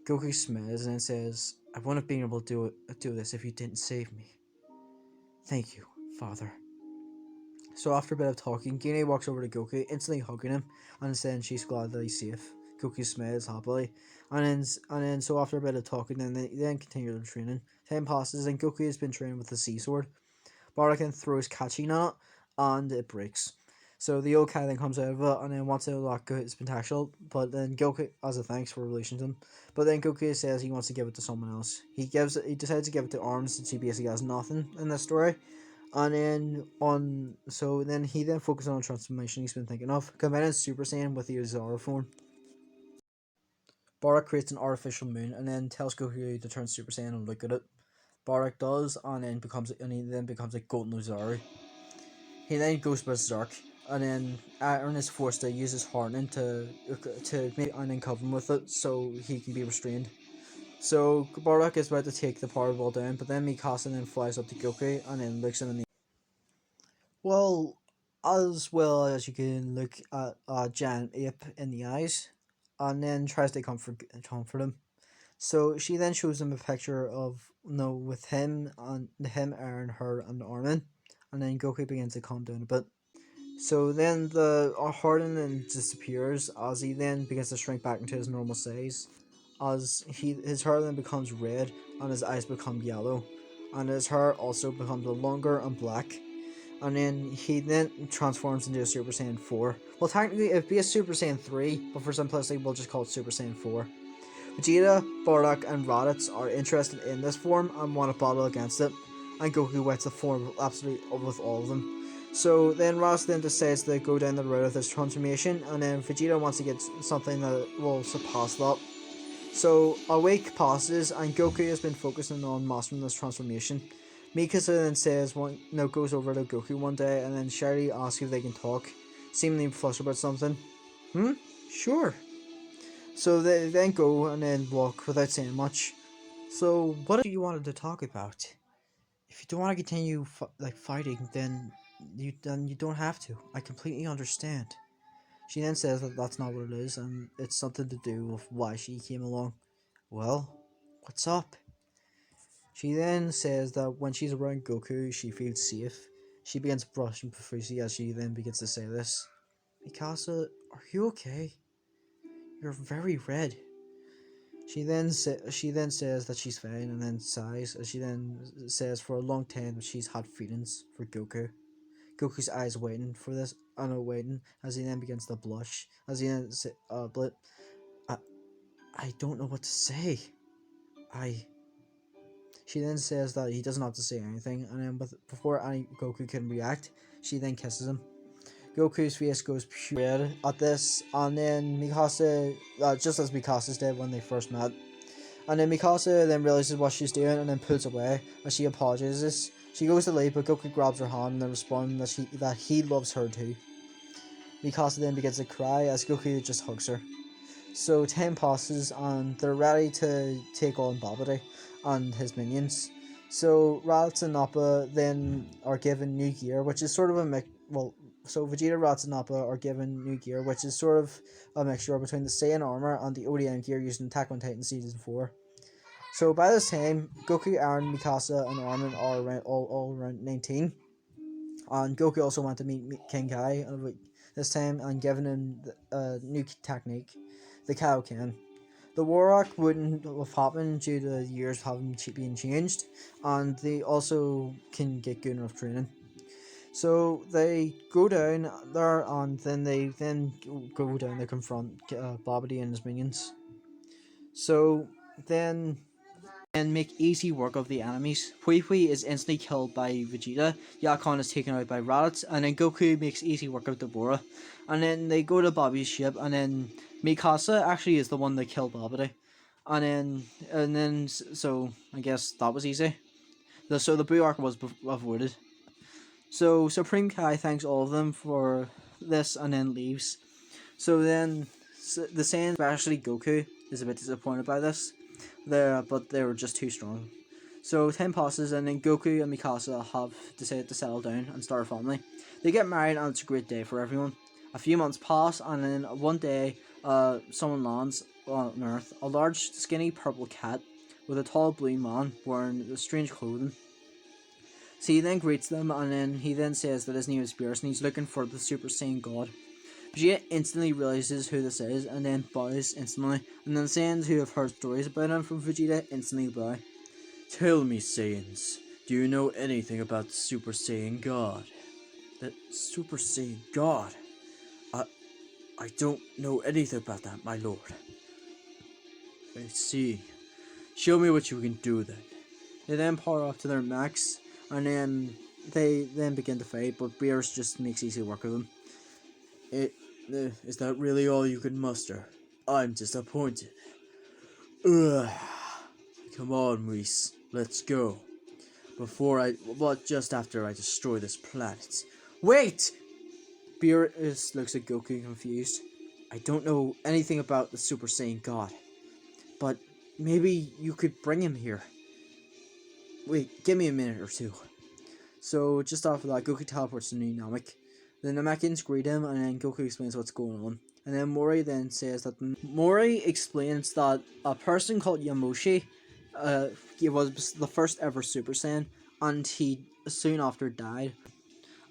Goku smiles and then says, "I wouldn't have been able to do this if you didn't save me. Thank you, Father." So after a bit of talking, Gine walks over to Goku, instantly hugging him, and saying she's glad that he's safe. Goku smiles happily, and then so after a bit of talking, they then continue their training. Time passes, and Goku has been training with the Sea Sword. Barakan throws catching on it, and it breaks. So the old guy then comes out of it and then wants to lock his potential, but then Goku, as a thanks for relation to him, but then Goku says he wants to give it to someone else. He decides to give it to Arms since he basically has nothing in this story. And then he then focuses on a transformation he's been thinking of, combining Super Saiyan with the Uzara form. Barak creates an artificial moon and then tells Goku to turn Super Saiyan and look at it. Barak does, and he then becomes a golden Uzari. He then goes berserk, and then Aaron is forced to use his hardening to make and then cover him with it so he can be restrained. So Barak is about to take the power ball down, but then Mikasa then flies up to Goku and then looks him in the well as you can look at a giant ape in the eyes, and then tries to comfort him. So she then shows him a picture of with him, Aaron, her, and Armin, and then Goku begins to calm down a bit. So then the hardening disappears as he then begins to shrink back into his normal size, as his hair then becomes red and his eyes become yellow, and his hair also becomes longer and black. And then he then transforms into a Super Saiyan 4. Well, technically it'd be a Super Saiyan 3, but for simplicity we'll just call it Super Saiyan 4. Vegeta, Bardock, and Raditz are interested in this form and want to battle against it, and Goku wets the form absolutely with all of them. So then Raditz then decides to go down the road of this transformation, and then Vegeta wants to get something that will surpass that. So a week passes, and Goku has been focusing on mastering this transformation. Mikasa then goes over to Goku one day, and then Sherry asks if they can talk, seemingly flushed about something. Sure. So they then go and then walk without saying much. So what do you wanted to talk about? If you don't want to continue fighting, then you don't have to. I completely understand. She then says that that's not what it is, and it's something to do with why she came along. Well, what's up? She then says that when she's around Goku, she feels safe. She begins brushing profusely as she then begins to say this. Mikasa, are you okay? You're very red. She then says that she's fine and then sighs as she then says for a long time she's had feelings for Goku. Goku's eyes waiting for this, waiting as he then begins to blush. As he then I don't know what to say. She then says that he doesn't have to say anything, and then before Goku can react, she then kisses him. Goku's face goes pure red at this, and then Mikasa, just as Mikasa's did when they first met. And then Mikasa then realizes what she's doing and then pulls away as she apologizes. She goes to leave, but Goku grabs her hand and then responds that he loves her too. Mikasa then begins to cry as Goku just hugs her. So time passes and they're ready to take on Babidi and his minions. So Raditz and Nappa then are given new gear, which is sort of So Vegeta, Raditz, and Nappa are given new gear, which is sort of a mixture between the Saiyan armor and the ODM gear used in Attack on Titan Season 4. So by this time, Goku, Aaron, Mikasa, and Armin are all around 19. And Goku also went to meet King Kai this time and given him a new technique, the Kaioken. The War Arc wouldn't have happened due to years having been changed, and they also can get good enough training. So they go down there, and then they go down to confront Babidi and his minions. So then and make easy work of the enemies. Hui Hui is instantly killed by Vegeta, Yakon is taken out by Raditz, and then Goku makes easy work of Deborah. And then they go to Bobby's ship, and then Mikasa actually is the one that killed Babidi. So I guess that was easy. So the Boo arc was avoided. So Supreme Kai thanks all of them for this and then leaves. So then the Saiyan, especially Goku, is a bit disappointed by this. But they were just too strong. So 10 passes, and then Goku and Mikasa have decided to settle down and start a family. They get married, and it's a great day for everyone. A few months pass, and then one day, someone lands on Earth. A large, skinny purple cat with a tall blue man wearing strange clothing. So he then greets them, and then he then says that his name is Beerus, and he's looking for the Super Saiyan God. Vegeta instantly realizes who this is and then bows instantly, and then Saiyans who have heard stories about him from Vegeta instantly bow. Tell me, Saiyans, do you know anything about the Super Saiyan God? The Super Saiyan God? I don't know anything about that, my lord. I see. Show me what you can do then. They then power up to their max, and then they then begin to fight, but Beerus just makes easy work of them. Is that really all you can muster? I'm disappointed. Ugh. Come on, Whis, let's go. Just after I destroy this planet. Wait! Beerus looks at Goku confused. I don't know anything about the Super Saiyan God, but maybe you could bring him here. Wait, give me a minute or two. So just after that, Goku teleports to New Namek. The Namekians greet him, and then Goku explains what's going on. And then Mori then says that Mori explains that a person called Yamoshi he was the first ever Super Saiyan, and he soon after died.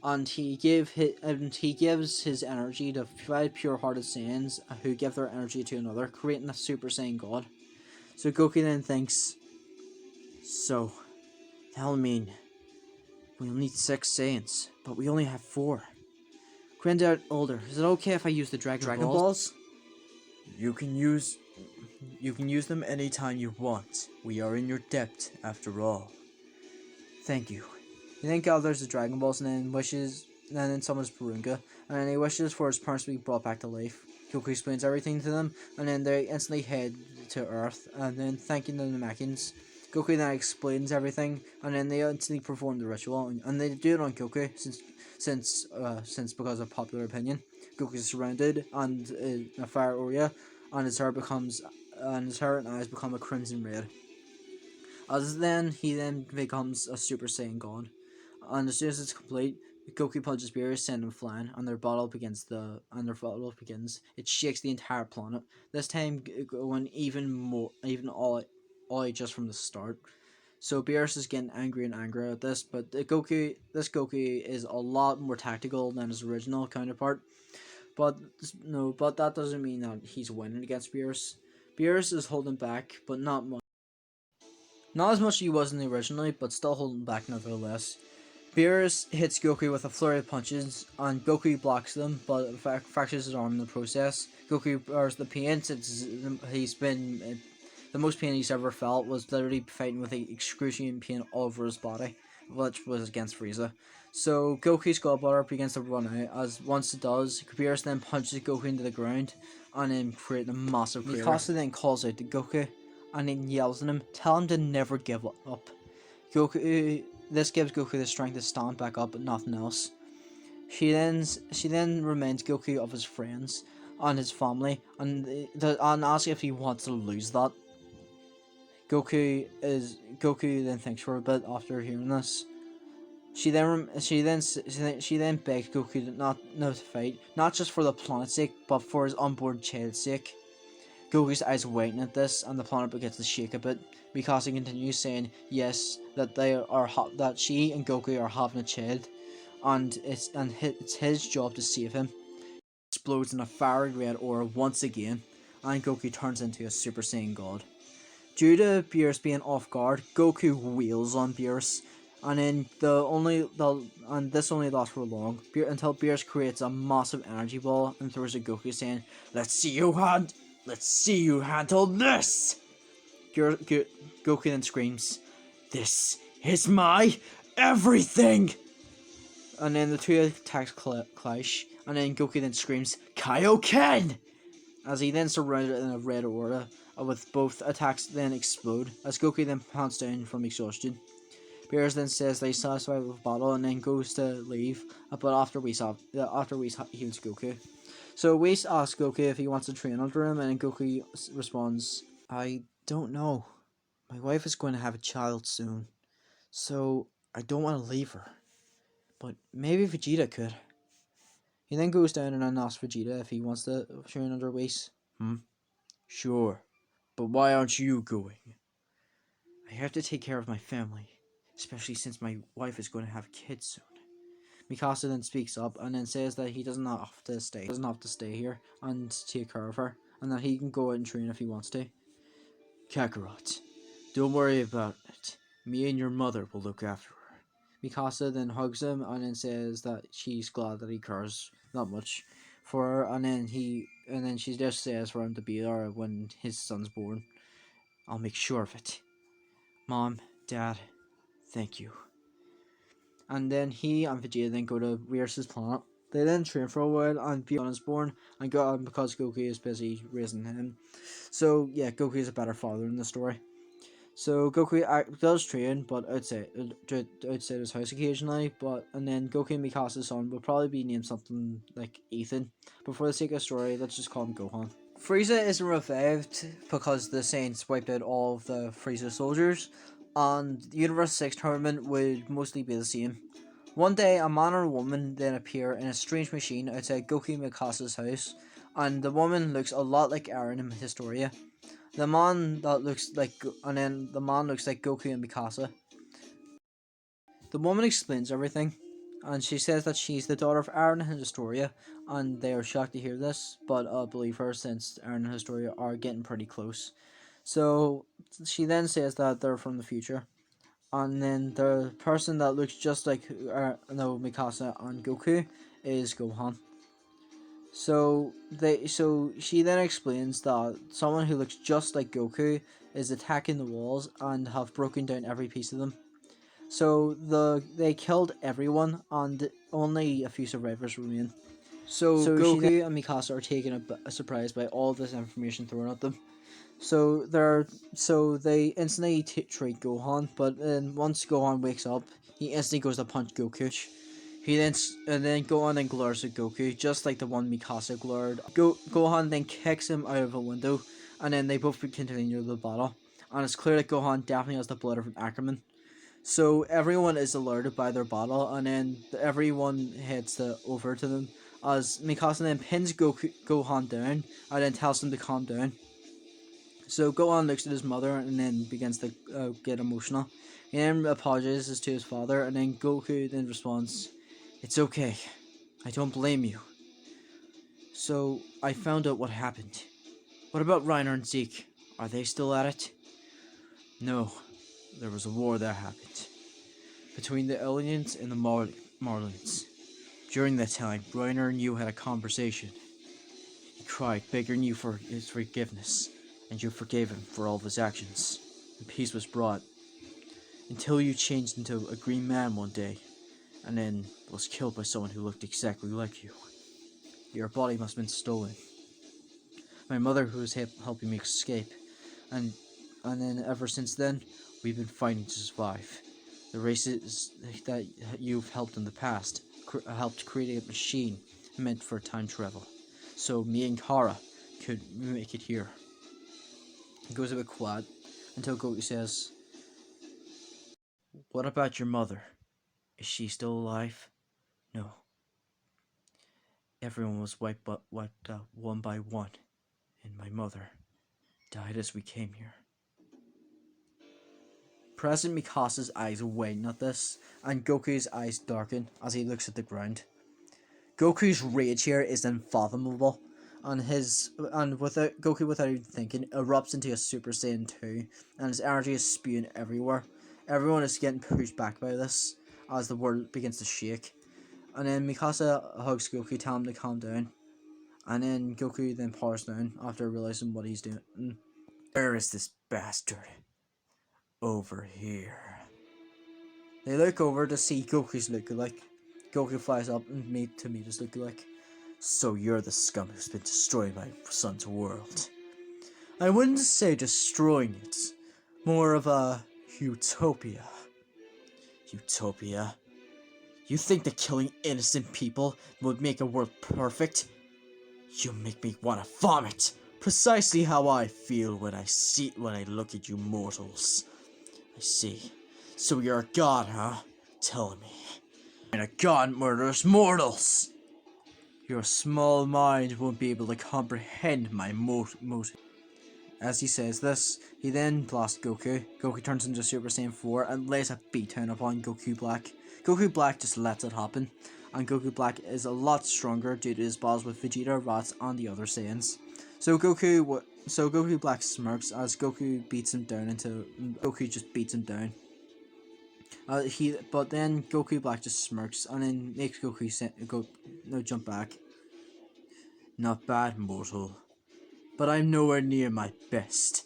And he gives his energy to 5 pure-hearted Saiyans who give their energy to another, creating a Super Saiyan God. So Goku then thinks, so that'll mean we'll need 6 Saiyans, but we only have 4. Granddad older, is it okay if I use the Dragon Balls? You can use them anytime you want. We are in your debt, after all. Thank you. He then gathers the Dragon Balls and then summons Porunga, and then he wishes for his parents to be brought back to life. Goku explains everything to them, and then they instantly head to Earth, and then thanking the Namekians. Goku then explains everything, and then they instantly perform the ritual, and they do it on Goku, since because of popular opinion. Goku is surrounded and in a fire area, and his hair and eyes become a crimson red. He then becomes a Super Saiyan God, and as soon as it's complete, Goku punches Beerus, send him flying, and their battle begins. It shakes the entire planet. This time going even all just from the start. So Beerus is getting angry and angrier at this, but this Goku is a lot more tactical than his original counterpart. But that doesn't mean that he's winning against Beerus. Beerus is holding back, but not much. Not as much as he was in the originally, but still holding back nevertheless. Beerus hits Goku with a flurry of punches, and Goku blocks them, but fractures his arm in the process. Goku bears the pain since the most pain he's ever felt was literally fighting with excruciating pain all over his body, which was against Frieza. So Goku's gallbladder begins to run out, as once it does, Beerus then punches Goku into the ground, and then creating a massive crater. Mikasa then calls out to Goku, and then yells at him, tell him to never give up. This gives Goku the strength to stand back up, but nothing else. She then reminds Goku of his friends and his family, and asks if he wants to lose that. Goku then thinks for a bit after hearing this. She then begs Goku not to fight, not just for the planet's sake, but for his unborn child's sake. Goku's eyes widen at this, and the planet begins to shake a bit. Mikasa continues saying yes, that that she and Goku are having a child, and it's his job to save him. Explodes in a fiery red aura once again, and Goku turns into a Super Saiyan God. Due to Beerus being off guard, Goku wheels on Beerus, and then this only lasts for long until Beerus creates a massive energy ball and throws at Goku, saying, Let's see you handle this!" Goku then screams, "This is my everything!" And then the two attacks clash, and then Goku then screams, "Kaioken!" As he then surrounded in a red aura, with both attacks then explode, as Goku then pants down from exhaustion. Beerus then says that he's satisfied with the battle and then goes to leave, but after Whis heals Goku. So Whis asks Goku if he wants to train under him, and Goku responds, "I don't know. My wife is going to have a child soon, so I don't want to leave her. But maybe Vegeta could." He then goes down and asks Vegeta if he wants to train under Whis. "Sure, but why aren't you going?" "I have to take care of my family, especially since my wife is going to have kids soon." Mikasa then speaks up and then says that he doesn't have to stay here and take care of her, and that he can go out and train if he wants to. "Kakarot, don't worry about it. Me and your mother will look after her." Mikasa then hugs him and then says that she's glad that he cares that much for her, and then she just says for him to be there when his son's born. "I'll make sure of it. Mom, Dad, thank you." And then he and Vegeta then go to Beerus' planet. They then train for a while, and Beerus is born, and because Goku is busy raising him. So yeah, Goku is a better father in the story. So Goku does train, but outside his house occasionally. And then Goku and Mikasa's son will probably be named something like Ethan. But for the sake of the story, let's just call him Gohan. Frieza isn't revived because the Saints wiped out all of the Frieza soldiers, and the Universe 6 tournament would mostly be the same. One day, a man and a woman then appear in a strange machine outside Goku and Mikasa's house, and the woman looks a lot like Eren in Historia. The man looks like Goku and Mikasa. The woman explains everything, and she says that she's the daughter of Eren and Historia, and they are shocked to hear this, but believe her since Eren and Historia are getting pretty close. So she then says that they're from the future, and then the person that looks just like Mikasa and Goku is Gohan. So she then explains that someone who looks just like Goku is attacking the walls and have broken down every piece of them. So they killed everyone and only a few survivors remain. So Goku and Mikasa are taken a surprise by all this information thrown at them. So they instantly treat Gohan, but then once Gohan wakes up, he instantly goes to punch Goku. Then Gohan then glares at Goku, just like the one Mikasa glared. Gohan then kicks him out of a window, and then they both continue the battle. And it's clear that Gohan definitely has the blood of an Ackerman. So everyone is alerted by their battle, and then everyone heads over to them. As Mikasa then pins Gohan down, and then tells him to calm down. So Gohan looks at his mother and then begins to get emotional. He then apologizes to his father, and then Goku then responds, "It's okay. I don't blame you. So I found out what happened. What about Reiner and Zeke? Are they still at it?" "No. There was a war that happened between the aliens and the Marlins. During that time, Reiner and you had a conversation. He cried, begging you for his forgiveness, and you forgave him for all of his actions, and peace was brought. Until you changed into a green man one day, and then was killed by someone who looked exactly like you. Your body must have been stolen. My mother, who was helping me escape, and then ever since then, we've been fighting to survive. The races that you've helped in the past helped create a machine meant for time travel, so me and Kara could make it here." He goes a bit quiet until Goku says, "What about your mother? Is she still alive? No. Everyone was wiped out one by one, and my mother died as we came here. President Mikasa's eyes widen at this, and Goku's eyes darken as he looks at the ground. Goku's rage here is unfathomable, and Goku, without even thinking, erupts into a Super Saiyan 2, and his energy is spewing everywhere. Everyone is getting pushed back by this as the world begins to shake. And then Mikasa hugs Goku, telling him to calm down. And then Goku then powers down after realizing what he's doing. Where is this bastard? Over here. They look over to see Goku's lookalike. Goku flies up and meet his lookalike. So you're the scum who's been destroying my son's world. I wouldn't say destroying it. More of a utopia. Utopia? You think that killing innocent people would make a world perfect? You make me want to vomit. Precisely how I feel when I look at you mortals. I see. So you're a god, huh? Tell me. And a god murders mortals. Your small mind won't be able to comprehend my motive. As he says this, he then blasts Goku. Goku turns into Super Saiyan 4 and lays a beatdown upon Goku Black. Goku Black just lets it happen, and Goku Black is a lot stronger due to his battles with Vegeta, Raditz, and the other Saiyans. So Goku Black smirks as Goku beats him down Goku just beats him down. But then Goku Black just smirks and then makes Goku jump back. Not bad, mortal. But I'm nowhere near my best.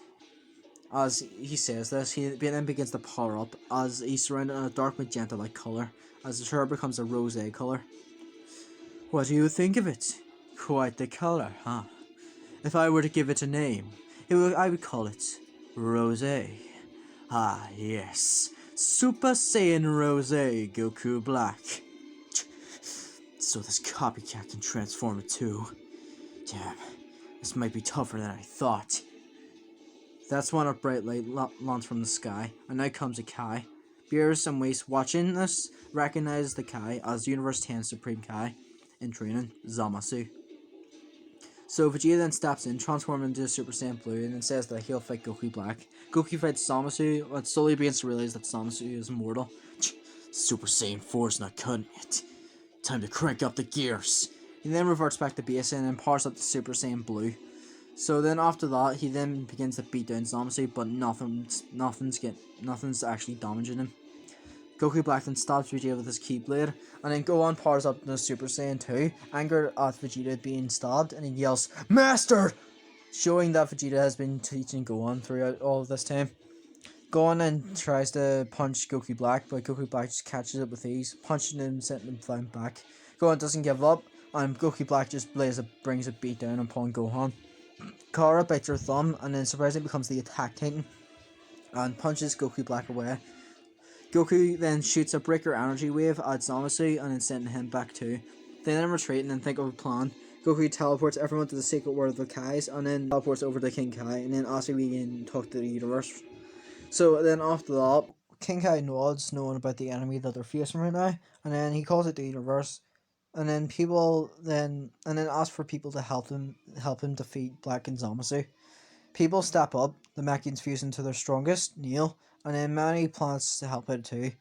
As he says this, he then begins to power up as he's surrounded in a dark magenta-like colour, as the shirt becomes a rosé colour. What do you think of it? Quite the colour, huh? If I were to give it a name, I would call it Rosé. Ah, yes. Super Saiyan Rosé, Goku Black. So this copycat can transform it too. Damn, this might be tougher than I thought. That's when a bright light launches from the sky, and out comes a Kai. Beerus and Whis watching this recognize the Kai as Universe 10 Supreme Kai in training, Zamasu. So Vegeta then steps in, transforming into Super Saiyan Blue, and then says that he'll fight Goku Black. Goku fights Zamasu, but slowly begins to realize that Zamasu is immortal. Super Saiyan 4's not cutting it. Time to crank up the gears. He then reverts back to base and powers up to Super Saiyan Blue. So then after that, he then begins to beat down Zamasu, but nothing's actually damaging him. Goku Black then stabs Vegeta with his Keyblade, and then Gohan powers up to Super Saiyan 2, angered at Vegeta being stabbed, and he yells, "Master!" showing that Vegeta has been teaching Gohan throughout all of this time. Gohan then tries to punch Goku Black, but Goku Black just catches it with ease, punching him, sending him flying back. Gohan doesn't give up, and Goku Black just brings a beat down upon Gohan. Kara bites her thumb, and then surprisingly becomes the Attack Titan, and punches Goku Black away. Goku then shoots a breaker energy wave at Zamasu, and then sending him back too. They then retreat and then think of a plan. Goku teleports everyone to the Sacred World of the Kais, and then teleports over to King Kai, and then asks if we can talk to the universe. So then after that, King Kai nods, knowing about the enemy that they're facing right now, and then he calls it the universe. And then ask for people to help him defeat Black and Zamasu. People step up, the Mechans fuse into their strongest, Neil, and then many plans to help out too.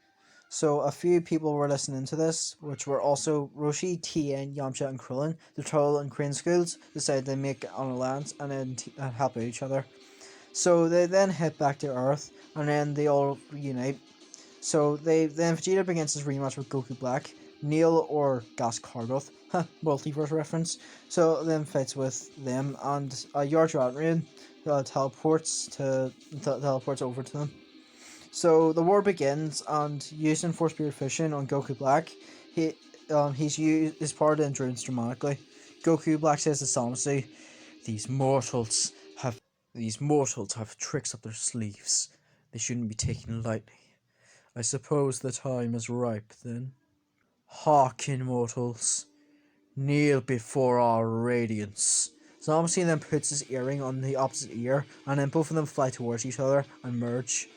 So a few people were listening to this, which were also Roshi, Tien, Yamcha, and Krillin. The Troll and Crane schools decided to make an alliance and then help out each other. So they then head back to Earth, and then they all reunite. So then Vegeta begins his rematch with Goku Black. Neil or Gas Cardoth, multiverse reference. So then fights with them, and Yardrat Rain teleports over to them. So the war begins, and using Force Spirit Fusion on Goku Black, he's used his power to endurance dramatically. Goku Black says to Zamasu, These mortals have tricks up their sleeves. They shouldn't be taken lightly. I suppose the time is ripe then. Hearken, mortals. Kneel before our radiance. Zamasu then puts his earring on the opposite ear, and then both of them fly towards each other and merge.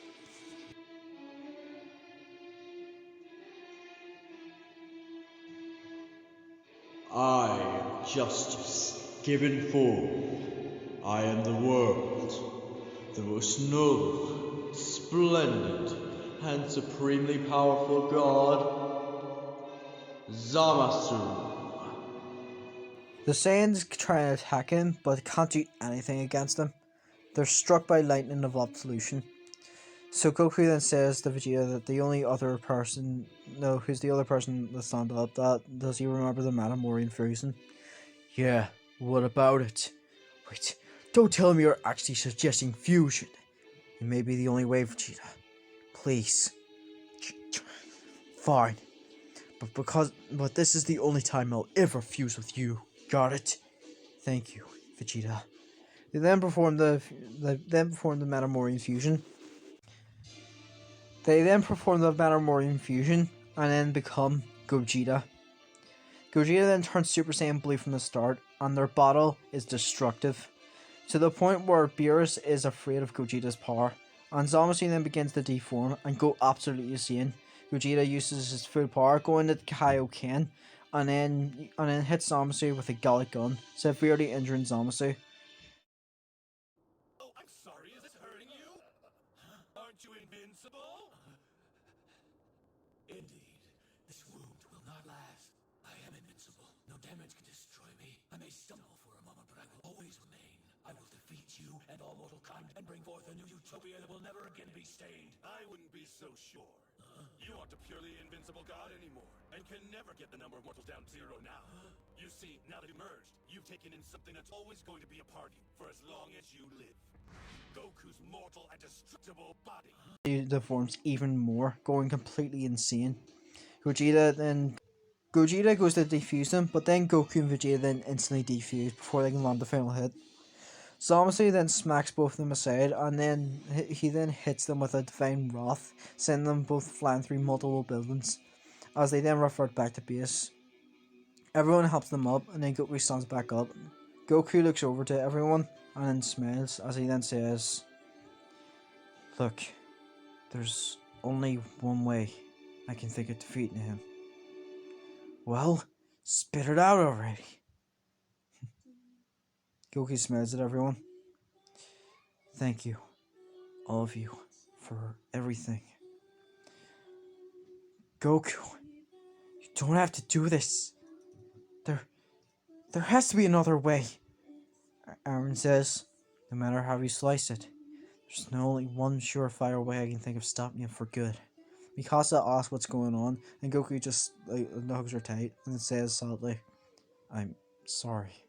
I am justice, given form. I am the world, the most noble, splendid, and supremely powerful god, Zamasu. The Saiyans try and attack him, but can't do anything against him. They're struck by lightning of absolution. So Goku then says to Vegeta that the only other person, no, who's the other person that stand up, that does he remember the Matamorian Fusion? Yeah, what about it? Wait, don't tell me you're actually suggesting fusion. It may be the only way, Vegeta. Please. Fine. But this is the only time I'll ever fuse with you. Got it? Thank you, Vegeta. They then perform the Matamorian fusion. And then become Gogeta. Gogeta then turns Super Saiyan Blue from the start, and their battle is destructive, to the point where Beerus is afraid of Gogeta's power, and Zamasu then begins to deform and go absolutely insane. Gogeta uses his full power, going to Kaioken, and then hits Zamasu with a Gallic gun, severely injuring Zamasu. Oh, I'm sorry, is this hurting you? Aren't you invincible? Indeed, this wound will not last. I am invincible. No damage can destroy me. I may stumble for a moment, but I will always remain. I will defeat you and all mortal kind and bring forth a new utopia that will never again be stained. I wouldn't be so sure. You aren't a purely invincible god anymore, and can never get the number of mortals down 0 now. You see, now that you merged, you've taken in something that's always going to be a part of you, for as long as you live. Goku's mortal and destructible body. He deforms even more, going completely insane. Gogeta goes to defuse him, but then Goku and Vegeta then instantly defuse before they can land the final hit. Zamasu then smacks both of them aside, and then he then hits them with a divine wrath, sending them both flying through multiple buildings, as they then revert back to base. Everyone helps them up, and then Goku stands back up. Goku looks over to everyone, and then smiles, as he then says, "Look, there's only one way I can think of defeating him." "Well, spit it out already." Goku smiles at everyone. "Thank you, all of you, for everything. Goku, you don't have to do this. There has to be another way," Aaron says. "No matter how you slice it, there's not only one surefire way I can think of stopping him for good." Mikasa asks what's going on, and Goku just hugs her tight and says sadly, "I'm sorry."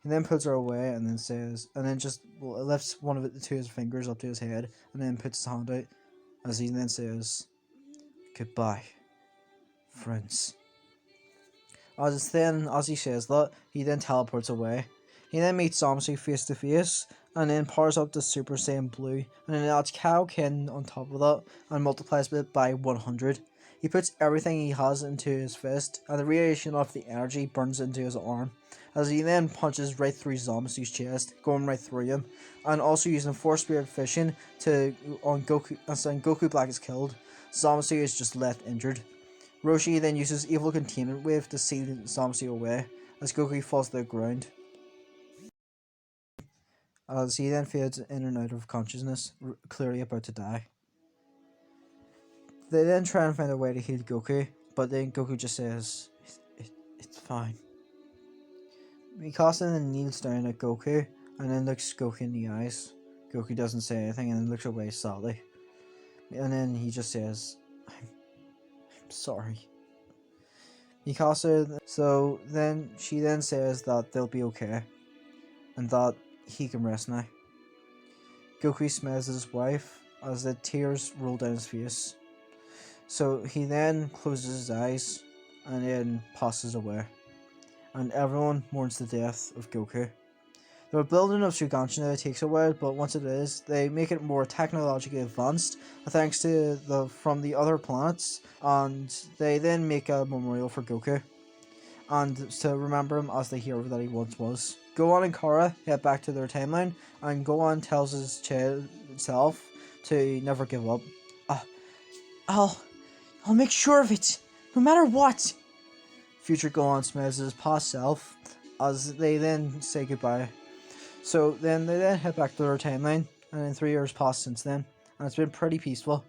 He then puts her away and then just lifts one of the two of his fingers up to his head and then puts his hand out as he then says, "Goodbye, friends." As he says that, he then teleports away. He then meets Zamasu face to face, and then powers up to Super Saiyan Blue, and then adds Kaioken on top of that, and multiplies it by 100. He puts everything he has into his fist, and the radiation of the energy burns into his arm, as he then punches right through Zamasu's chest, going right through him, and also using Force Spirit Fission on Goku, and saying Goku Black is killed. Zamasu is just left injured. Roshi then uses Evil Containment Wave to seal Zamasu away, as Goku falls to the ground, as he then fades in and out of consciousness, clearly about to die. They then try and find a way to heal Goku, but then Goku just says, it's fine." Mikasa then kneels down at Goku, and then looks Goku in the eyes. Goku doesn't say anything, and then looks away sadly. And then he just says, I'm sorry." Mikasa, so then she then says that they'll be okay, and that he can rest now. Goku smiles at his wife as the tears roll down his face. So he then closes his eyes and then passes away, and everyone mourns the death of Goku. The building of Shuganshin takes a while, but once it is, they make it more technologically advanced thanks to from the other planets, and they then make a memorial for Goku, and to remember him as the hero that he once was. Gohan and Kara head back to their timeline, and Gohan tells his child self to never give up. I'll make sure of it, no matter what. future Gohan smiles at his past self as they then say goodbye. So then they then head back to their timeline, and then 3 years passed since then, and it's been pretty peaceful.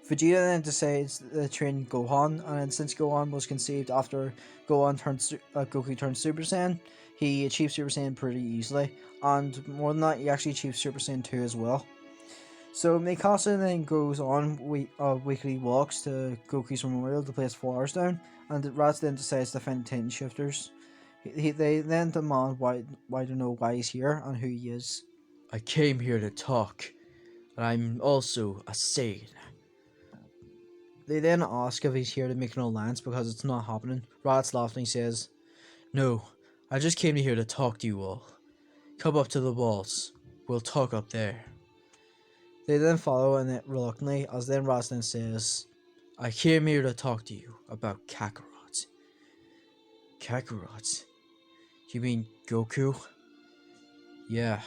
Vegeta then decides to train Gohan, and then since Gohan was conceived after Goku turned Super Saiyan, he achieved Super Saiyan pretty easily, and more than that, he actually achieved Super Saiyan 2 as well. So Mikasa then goes on weekly walks to Goku's memorial to place flowers down, and Raditz then decides to find the Titan Shifters. They then demand why to know why he's here and who he is. I came here to talk, and I'm also a Saiyan. They then ask if he's here to make an alliance because it's not happening. Raditz laughing says, No, I just came here to talk to you all. Come up to the walls. We'll talk up there. They then follow in it reluctantly, as then Raditz then says, I came here to talk to you about Kakarot. Kakarot? You mean Goku? Yeah.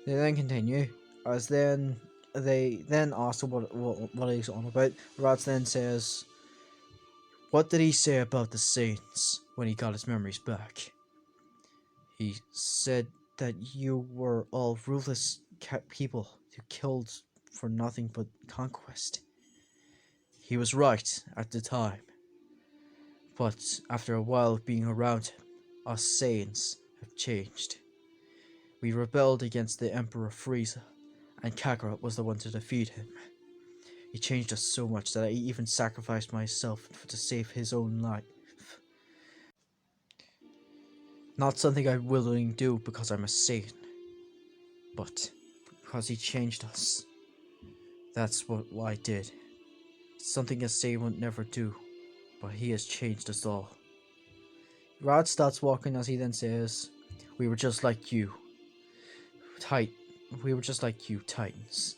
They then continue, as then they then ask what he's on about. Raditz then says, What did he say about the Saiyans when he got his memories back? He said that you were all ruthless people who killed for nothing but conquest. He was right at the time. But after a while of being around him, us Saiyans have changed. We rebelled against the Emperor Frieza, and Kakarot was the one to defeat him. He changed us so much that I even sacrificed myself to save his own life. Not something I willingly do because I'm a Saiyan, but because he changed us. That's what I did. It's something a Saiyan would never do, but he has changed us all. Rad starts walking as he then says, We were just like you. We were just like you, Titans.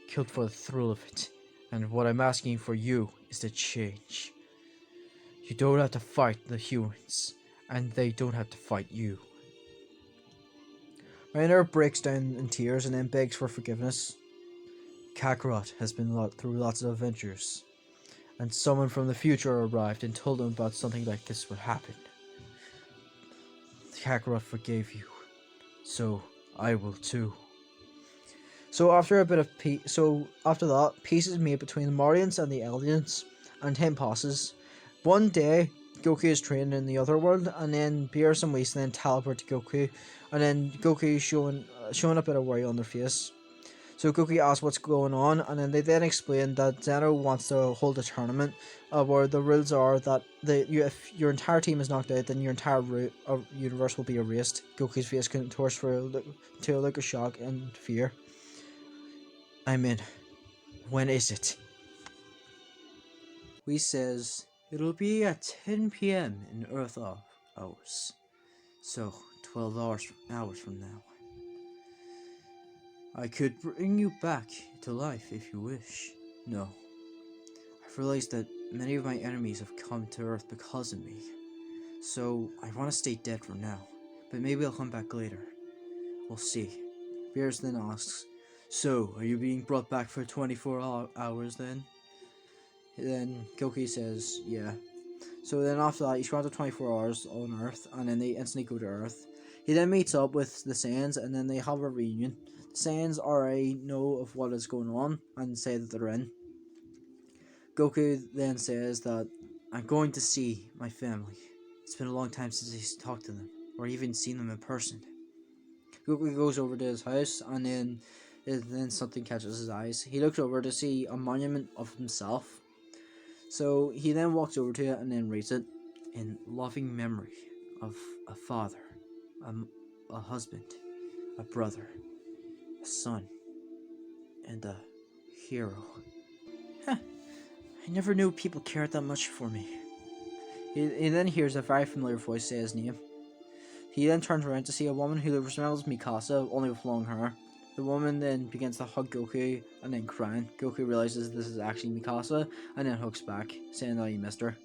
Killed for the thrill of it. And what I'm asking for you is to change. You don't have to fight the humans, and they don't have to fight you. Reiner breaks down in tears and then begs for forgiveness. Kakarot has been through lots of adventures, and someone from the future arrived and told him about something like this would happen. Kakarot forgave you, so I will too. So after that, peace is made between the Marians and the Eldians, and time passes. One day, Goku is training in the other world, and then Beerus and Whis then teleport to Goku, and then Goku is showing a bit of worry on their face. So Goku asks what's going on, and then they then explain that Zeno wants to hold a tournament where the rules are that if your entire team is knocked out, then your entire universe will be erased. Goku's face contorts to a look of shock and fear. I'm in. When is it? Whis says, It'll be at 10 p.m. in Earth hours. So, 12 hours from now. I could bring you back to life if you wish. No. I've realized that many of my enemies have come to Earth because of me. So, I want to stay dead for now. But maybe I'll come back later. We'll see. Beerus then asks, So, are you being brought back for 24 hours then? Then Goku says, yeah. So then after that, he's granted 24 hours on Earth, and then they instantly go to Earth. He then meets up with the Saiyans, and then they have a reunion. The Saiyans already know of what is going on, and say that they're in. Goku then says that, I'm going to see my family. It's been a long time since he's talked to them, or even seen them in person. Goku goes over to his house, and then something catches his eyes. He looks over to see a monument of himself. So he then walks over to it and then reads it. In loving memory of a father, a husband, a brother, a son, and a hero. I never knew people cared that much for me. He then hears a very familiar voice say his name. He then turns around to see a woman who resembles Mikasa, only with long hair. The woman then begins to hug Goku and then crying. Goku realizes this is actually Mikasa and then hugs back, saying that he missed her.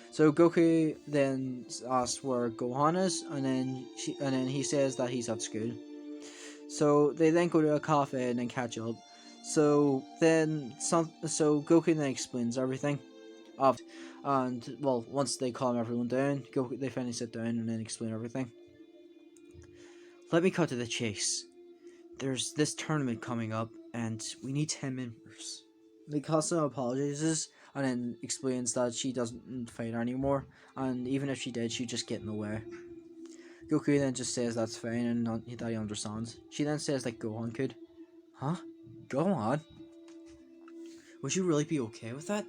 So Goku then asks where Gohan is, and then he says that he's at school. So they then go to a cafe and then catch up. So Goku then explains everything. And well, once they calm everyone down, they finally sit down and then explain everything. Let me cut to the chase. There's this tournament coming up, and we need 10 members. Mikasa apologizes and then explains that she doesn't fight anymore, and even if she did, she'd just get in the way. Goku then just says that's fine and that he understands. She then says that Gohan could. Huh? Gohan? Would you really be okay with that?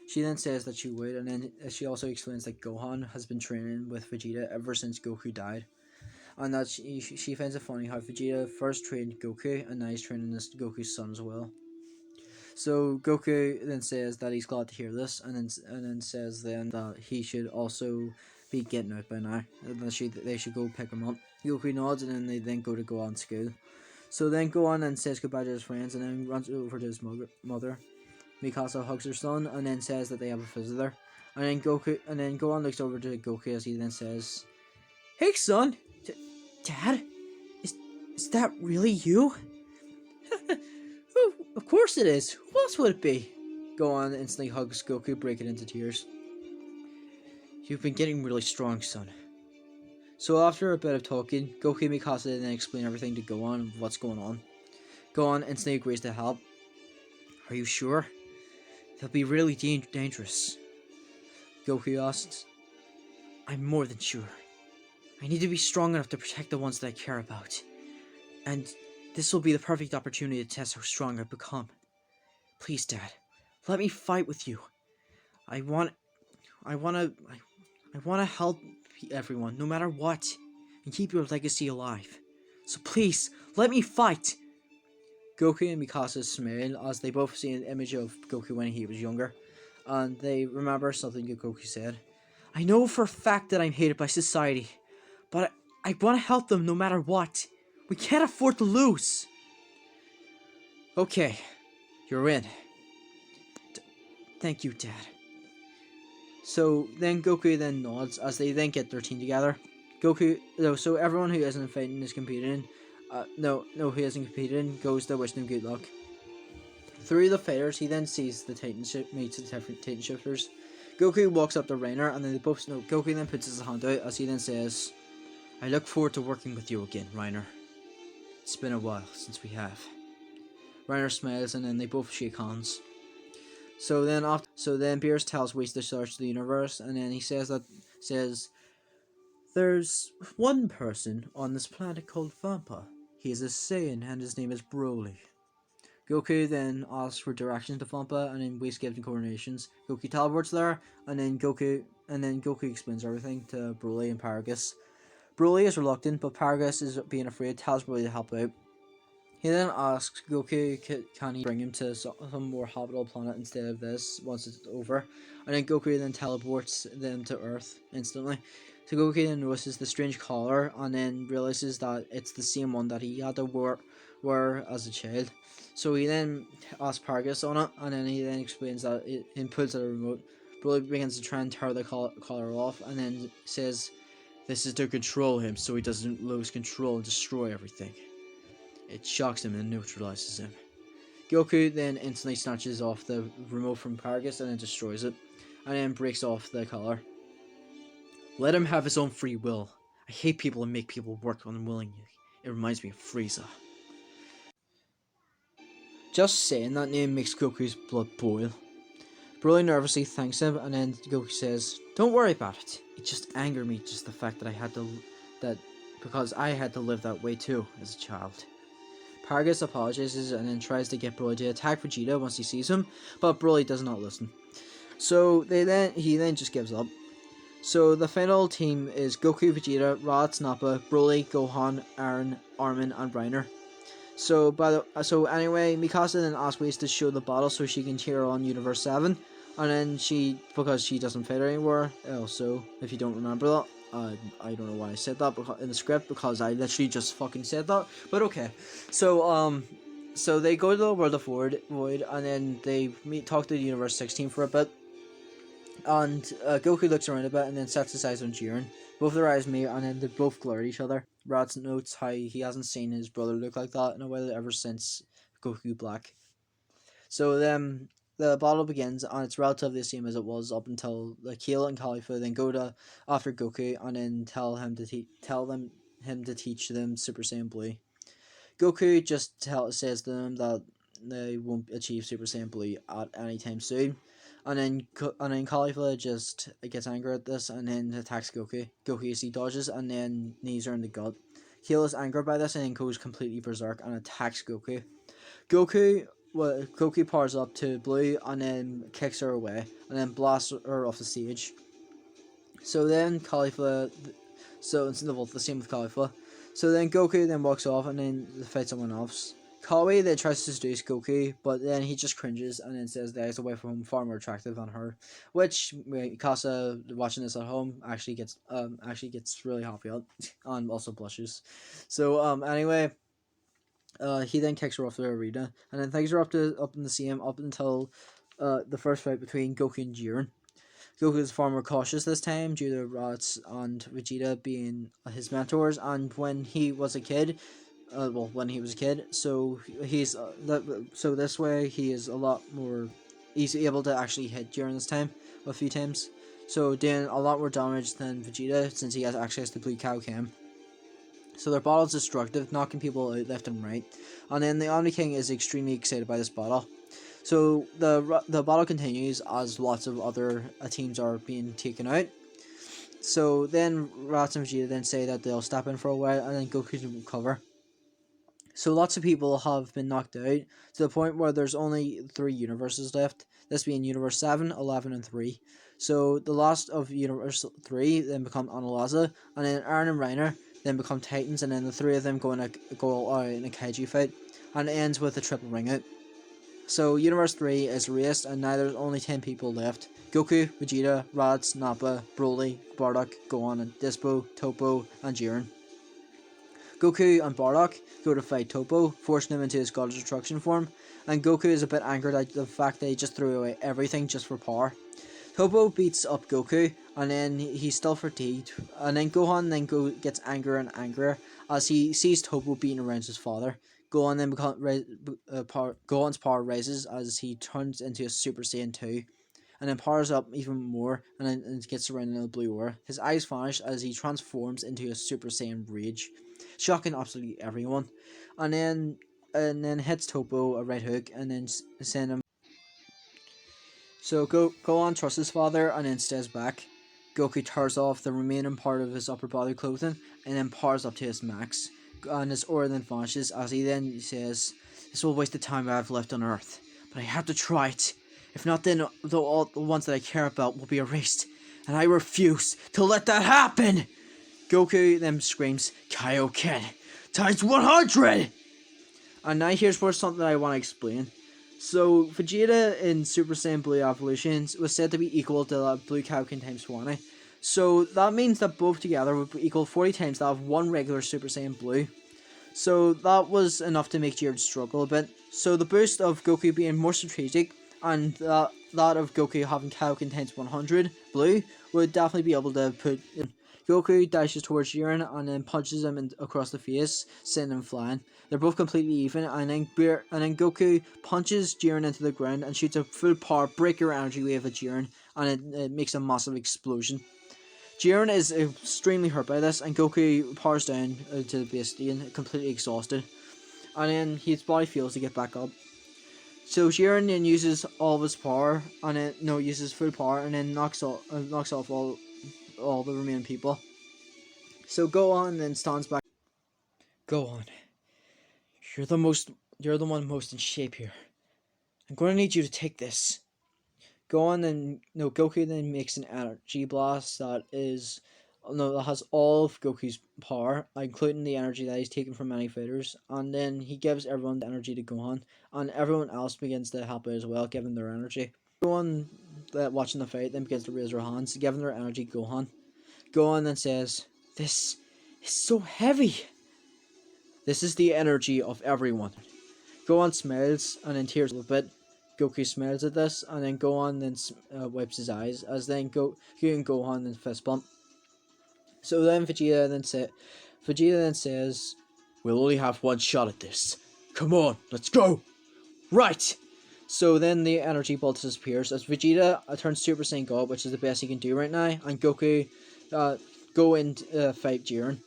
She then says that she would, and then she also explains that Gohan has been training with Vegeta ever since Goku died. And that she finds it funny how Vegeta first trained Goku, and now he's training Goku's son as well. So Goku then says that he's glad to hear this, and then says then that he should also be getting out by now, and that they should go pick him up. Goku nods, and then they then go to Gohan's school. So then Gohan then says goodbye to his friends, and then runs over to his mother. Mikasa hugs her son, and then says that they have a visitor. And then Gohan looks over to Goku as he then says, "Hey, son, Dad, is that really you?" "Oh, of course it is. Who else would it be?" Gohan instantly hugs Goku, breaking into tears. "You've been getting really strong, son." So after a bit of talking, Goku and Mikasa then explain everything to Gohan and what's going on. Gohan instantly agrees to help. "Are you sure? They'll be really dangerous." Goku asks. "I'm more than sure. I need to be strong enough to protect the ones that I care about. And this will be the perfect opportunity to test how strong I've become. Please, Dad, let me fight with you. I want to help everyone, no matter what, and keep your legacy alive. So please, let me fight." Goku and Mikasa smile as they both see an image of Goku when he was younger, and they remember something that Goku said. "I know for a fact that I'm hated by society, but I want to help them no matter what. We can't afford to lose." "Okay, you're in." "Thank you, Dad." So then Goku then nods as they then get their team together. So everyone who isn't fighting is competing. Who isn't competing goes to wish them good luck. Through the fighters, he then sees the meets the different Titan shifters. Goku walks up to Reiner, and then Goku then puts his hand out as he then says, "I look forward to working with you again, Reiner. It's been a while since we have." Reiner smiles, and then they both shake hands. So then Beerus tells Whis to search the universe, and then he says there's one person on this planet called Vampa. He is a Saiyan, and his name is Broly. Goku then asks for directions to Vampa, and then Whis gives him coordinations. Goku teleports there, and then Goku explains everything to Broly and Paragus. Broly is reluctant, but Paragus is being afraid, tells Broly to help out. He then asks Goku can he bring him to some more habitable planet instead of this once it's over, and then Goku then teleports them to Earth instantly. So Goku then notices the strange collar, and then realizes that it's the same one that he had to wear as a child. So he then asks Paragus on it, and then he then explains that he pulls out a remote. Broly begins to try and tear the collar off, and then says, "This is to control him so he doesn't lose control and destroy everything." It shocks him and neutralizes him. Goku then instantly snatches off the remote from Paragus and then destroys it, and then breaks off the collar. "Let him have his own free will. I hate people who make people work unwillingly. It reminds me of Frieza." Just saying that name makes Goku's blood boil. Broly nervously thanks him, and then Goku says, "Don't worry about it. It just angered me, just the fact that because I had to live that way too as a child." Paragus apologizes and then tries to get Broly to attack Vegeta once he sees him, but Broly does not listen. So he then just gives up. So the final team is Goku, Vegeta, Raditz, Nappa, Broly, Gohan, Aaron, Armin, and Reiner. So anyway, Mikasa then asks Whis to show the battle so she can cheer on Universe 7, and then because she doesn't fight anymore. Also, if you don't remember that, I don't know why I said that in the script, because I literally just fucking said that. But okay, so they go to the World of Void, and then they talk to the Universe 16 for a bit. And Goku looks around a bit and then sets his eyes on Jiren. Both their eyes meet, and then they both glare at each other. Raditz notes how he hasn't seen his brother look like that in a while ever since Goku Black. So then the battle begins, and it's relatively the same as it was up until the Kale and Caulifla then go to after Goku and then tell him to teach them Super Saiyan Blue. Goku just says to them that they won't achieve Super Saiyan Blue at any time soon. And then Caulifla just gets angry at this and then attacks Goku. Goku dodges and then knees her in the gut. Kale is angered by this and then goes completely berserk and attacks Goku. Goku powers up to Blue and then kicks her away and then blasts her off the stage. So then Caulifla, so it's the same with Caulifla. So then Goku then walks off and then fights someone else. Kawi then tries to seduce Goku, but then he just cringes and then says that he's away from him far more attractive than her, which Casa watching this at home actually gets really happy at and also blushes. So anyway, he then kicks her off the arena and then takes her up in the same up until the first fight between Goku and Jiren. Goku is far more cautious this time due to Raditz and Vegeta being his mentors, and when he was a kid, so so this way he is a lot more. He's able to actually hit Jiren this time a few times, so doing a lot more damage than Vegeta since he has access to Blue Kaioken. So their battle is destructive, knocking people out left and right, and then the Omni King is extremely excited by this battle. So the battle continues as lots of other teams are being taken out. So then Raditz and Vegeta then say that they'll step in for a while and then Goku can recover. So lots of people have been knocked out to the point where there's only 3 universes left. This being Universe 7, 11, and 3. So the last of Universe 3 then become Analaza, and then Aaron and Reiner then become Titans, and then the 3 of them go in a kaiju fight, and it ends with a triple ring out. So Universe 3 is erased and now there's only 10 people left. Goku, Vegeta, Raditz, Nappa, Broly, Bardock, Gohan, and Dispo, Toppo, and Jiren. Goku and Bardock go to fight Toppo, forcing him into his God of Destruction form, and Goku is a bit angered at the fact that he just threw away everything just for power. Toppo beats up Goku, and then he's still fatigued, and then Gohan then gets angrier and angrier as he sees Toppo beating around his father. Gohan then Gohan's power rises as he turns into a Super Saiyan 2, and then powers up even more, and then gets surrounded in a blue aura. His eyes vanish as he transforms into a Super Saiyan Rage, shocking absolutely everyone, and then hits Toppo a right hook, and then send him. So Gohan trusts his father, and then stays back. Goku tears off the remaining part of his upper body clothing, and then powers up to his max. And his aura then vanishes as he then says, "This will waste the time I have left on Earth, but I have to try it. If not, then all the ones that I care about will be erased, and I refuse to let that happen!" Goku then screams, "Kaioken times 100!" And now here's where something I want to explain. So Vegeta in Super Saiyan Blue Evolutions was said to be equal to that Blue Kaioken times 20. So that means that both together would equal 40 times that of one regular Super Saiyan Blue. So that was enough to make Jiren struggle a bit. So the boost of Goku being more strategic and that of Goku having Kaioken times 100 Blue would definitely be able to put in. Goku dashes towards Jiren and then punches him across the face, sending him flying. They're both completely even, and then Goku punches Jiren into the ground and shoots a full power breaker energy wave at Jiren, and it makes a massive explosion. Jiren is extremely hurt by this, and Goku powers down to the base station, completely exhausted, and then his body fails to get back up. So Jiren then uses all of his power, and then uses full power, and then knocks off all the remaining people. So Gohan then stands back. Gohan, you're the one most in shape here. I'm going to need you to take this. Goku then makes an energy blast that has all of Goku's power, including the energy that he's taken from many fighters, and then he gives everyone the energy to Gohan, and everyone else begins to help out as well, giving their energy. Everyone watching the fight then begins to raise their hands, giving their energy to Gohan. Gohan then says, "This is so heavy. This is the energy of everyone." Gohan smiles and then tears a little bit. Goku smiles at this, and then Gohan then wipes his eyes, as then Goku and Gohan then fist bump. So then Vegeta then says, "We'll only have one shot at this. Come on, let's go!" Right! So then the energy ball disappears as Vegeta turns Super Saiyan God, which is the best he can do right now, and Goku go and fight Jiren.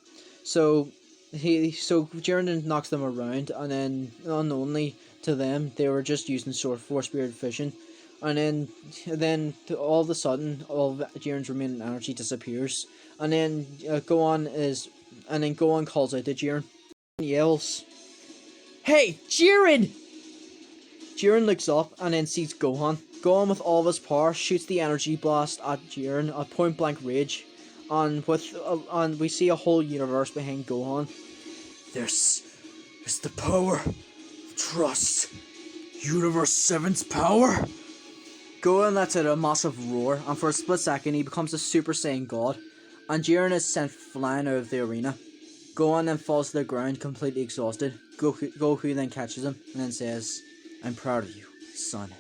So Jiren knocks them around, and then unknowingly to them, they were just using Force Spirit Vision, and then all of a sudden, all of Jiren's remaining energy disappears, and then Gohan calls out to Jiren, yells, "Hey, Jiren!" Jiren looks up and then sees Gohan. Gohan, with all of his power, shoots the energy blast at Jiren at point blank range, and we see a whole universe behind Gohan. This is the power of trust. Universe 7's power. Gohan lets out a massive roar, and for a split second, he becomes a Super Saiyan God, and Jiren is sent flying out of the arena. Gohan then falls to the ground, completely exhausted. Goku then catches him and then says, "I'm proud of you, son."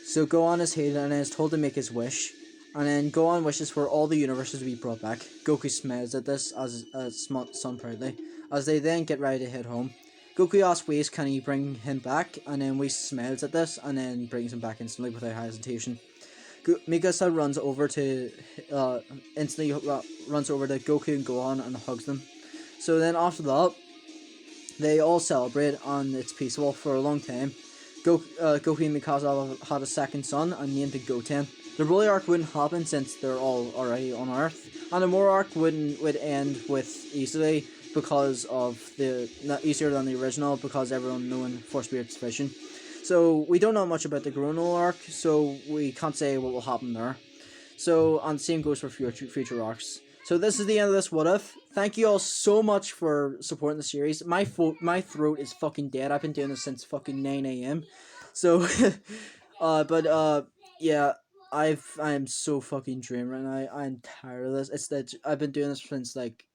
So Gohan is healed and is told to make his wish, and then Gohan wishes for all the universes to be brought back. Goku smiles at this as son proudly, as they then get ready to head home. Goku asks Whis can he bring him back, and then Whis smiles at this and then brings him back instantly without hesitation. Mikasa runs over to Goku and Gohan and hugs them. So then after that, they all celebrate, and it's peaceful for a long time. Goku and Mikasa had a second son and named it Goten. The Broly arc wouldn't happen since they're all already on Earth, and the Moro arc would end with easily because of not easier than the original, because everyone knowing Force Spirit's vision. So we don't know much about the Grono arc, so we can't say what will happen there. So, and the same goes for future arcs. So this is the end of this What If. Thank you all so much for supporting the series. My throat is fucking dead. I've been doing this since fucking 9 a.m. So, yeah, I'm so fucking drained right now. I'm tired of this. It's that I've been doing this since like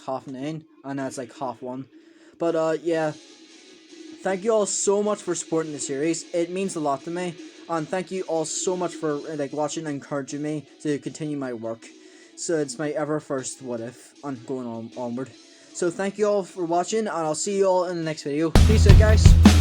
half 9, and now it's like 1:30. But yeah. Thank you all so much for supporting the series. It means a lot to me. And thank you all so much for watching and encouraging me to continue my work. So it's my ever first What If and going onward. So thank you all for watching, and I'll see you all in the next video. Peace out, guys.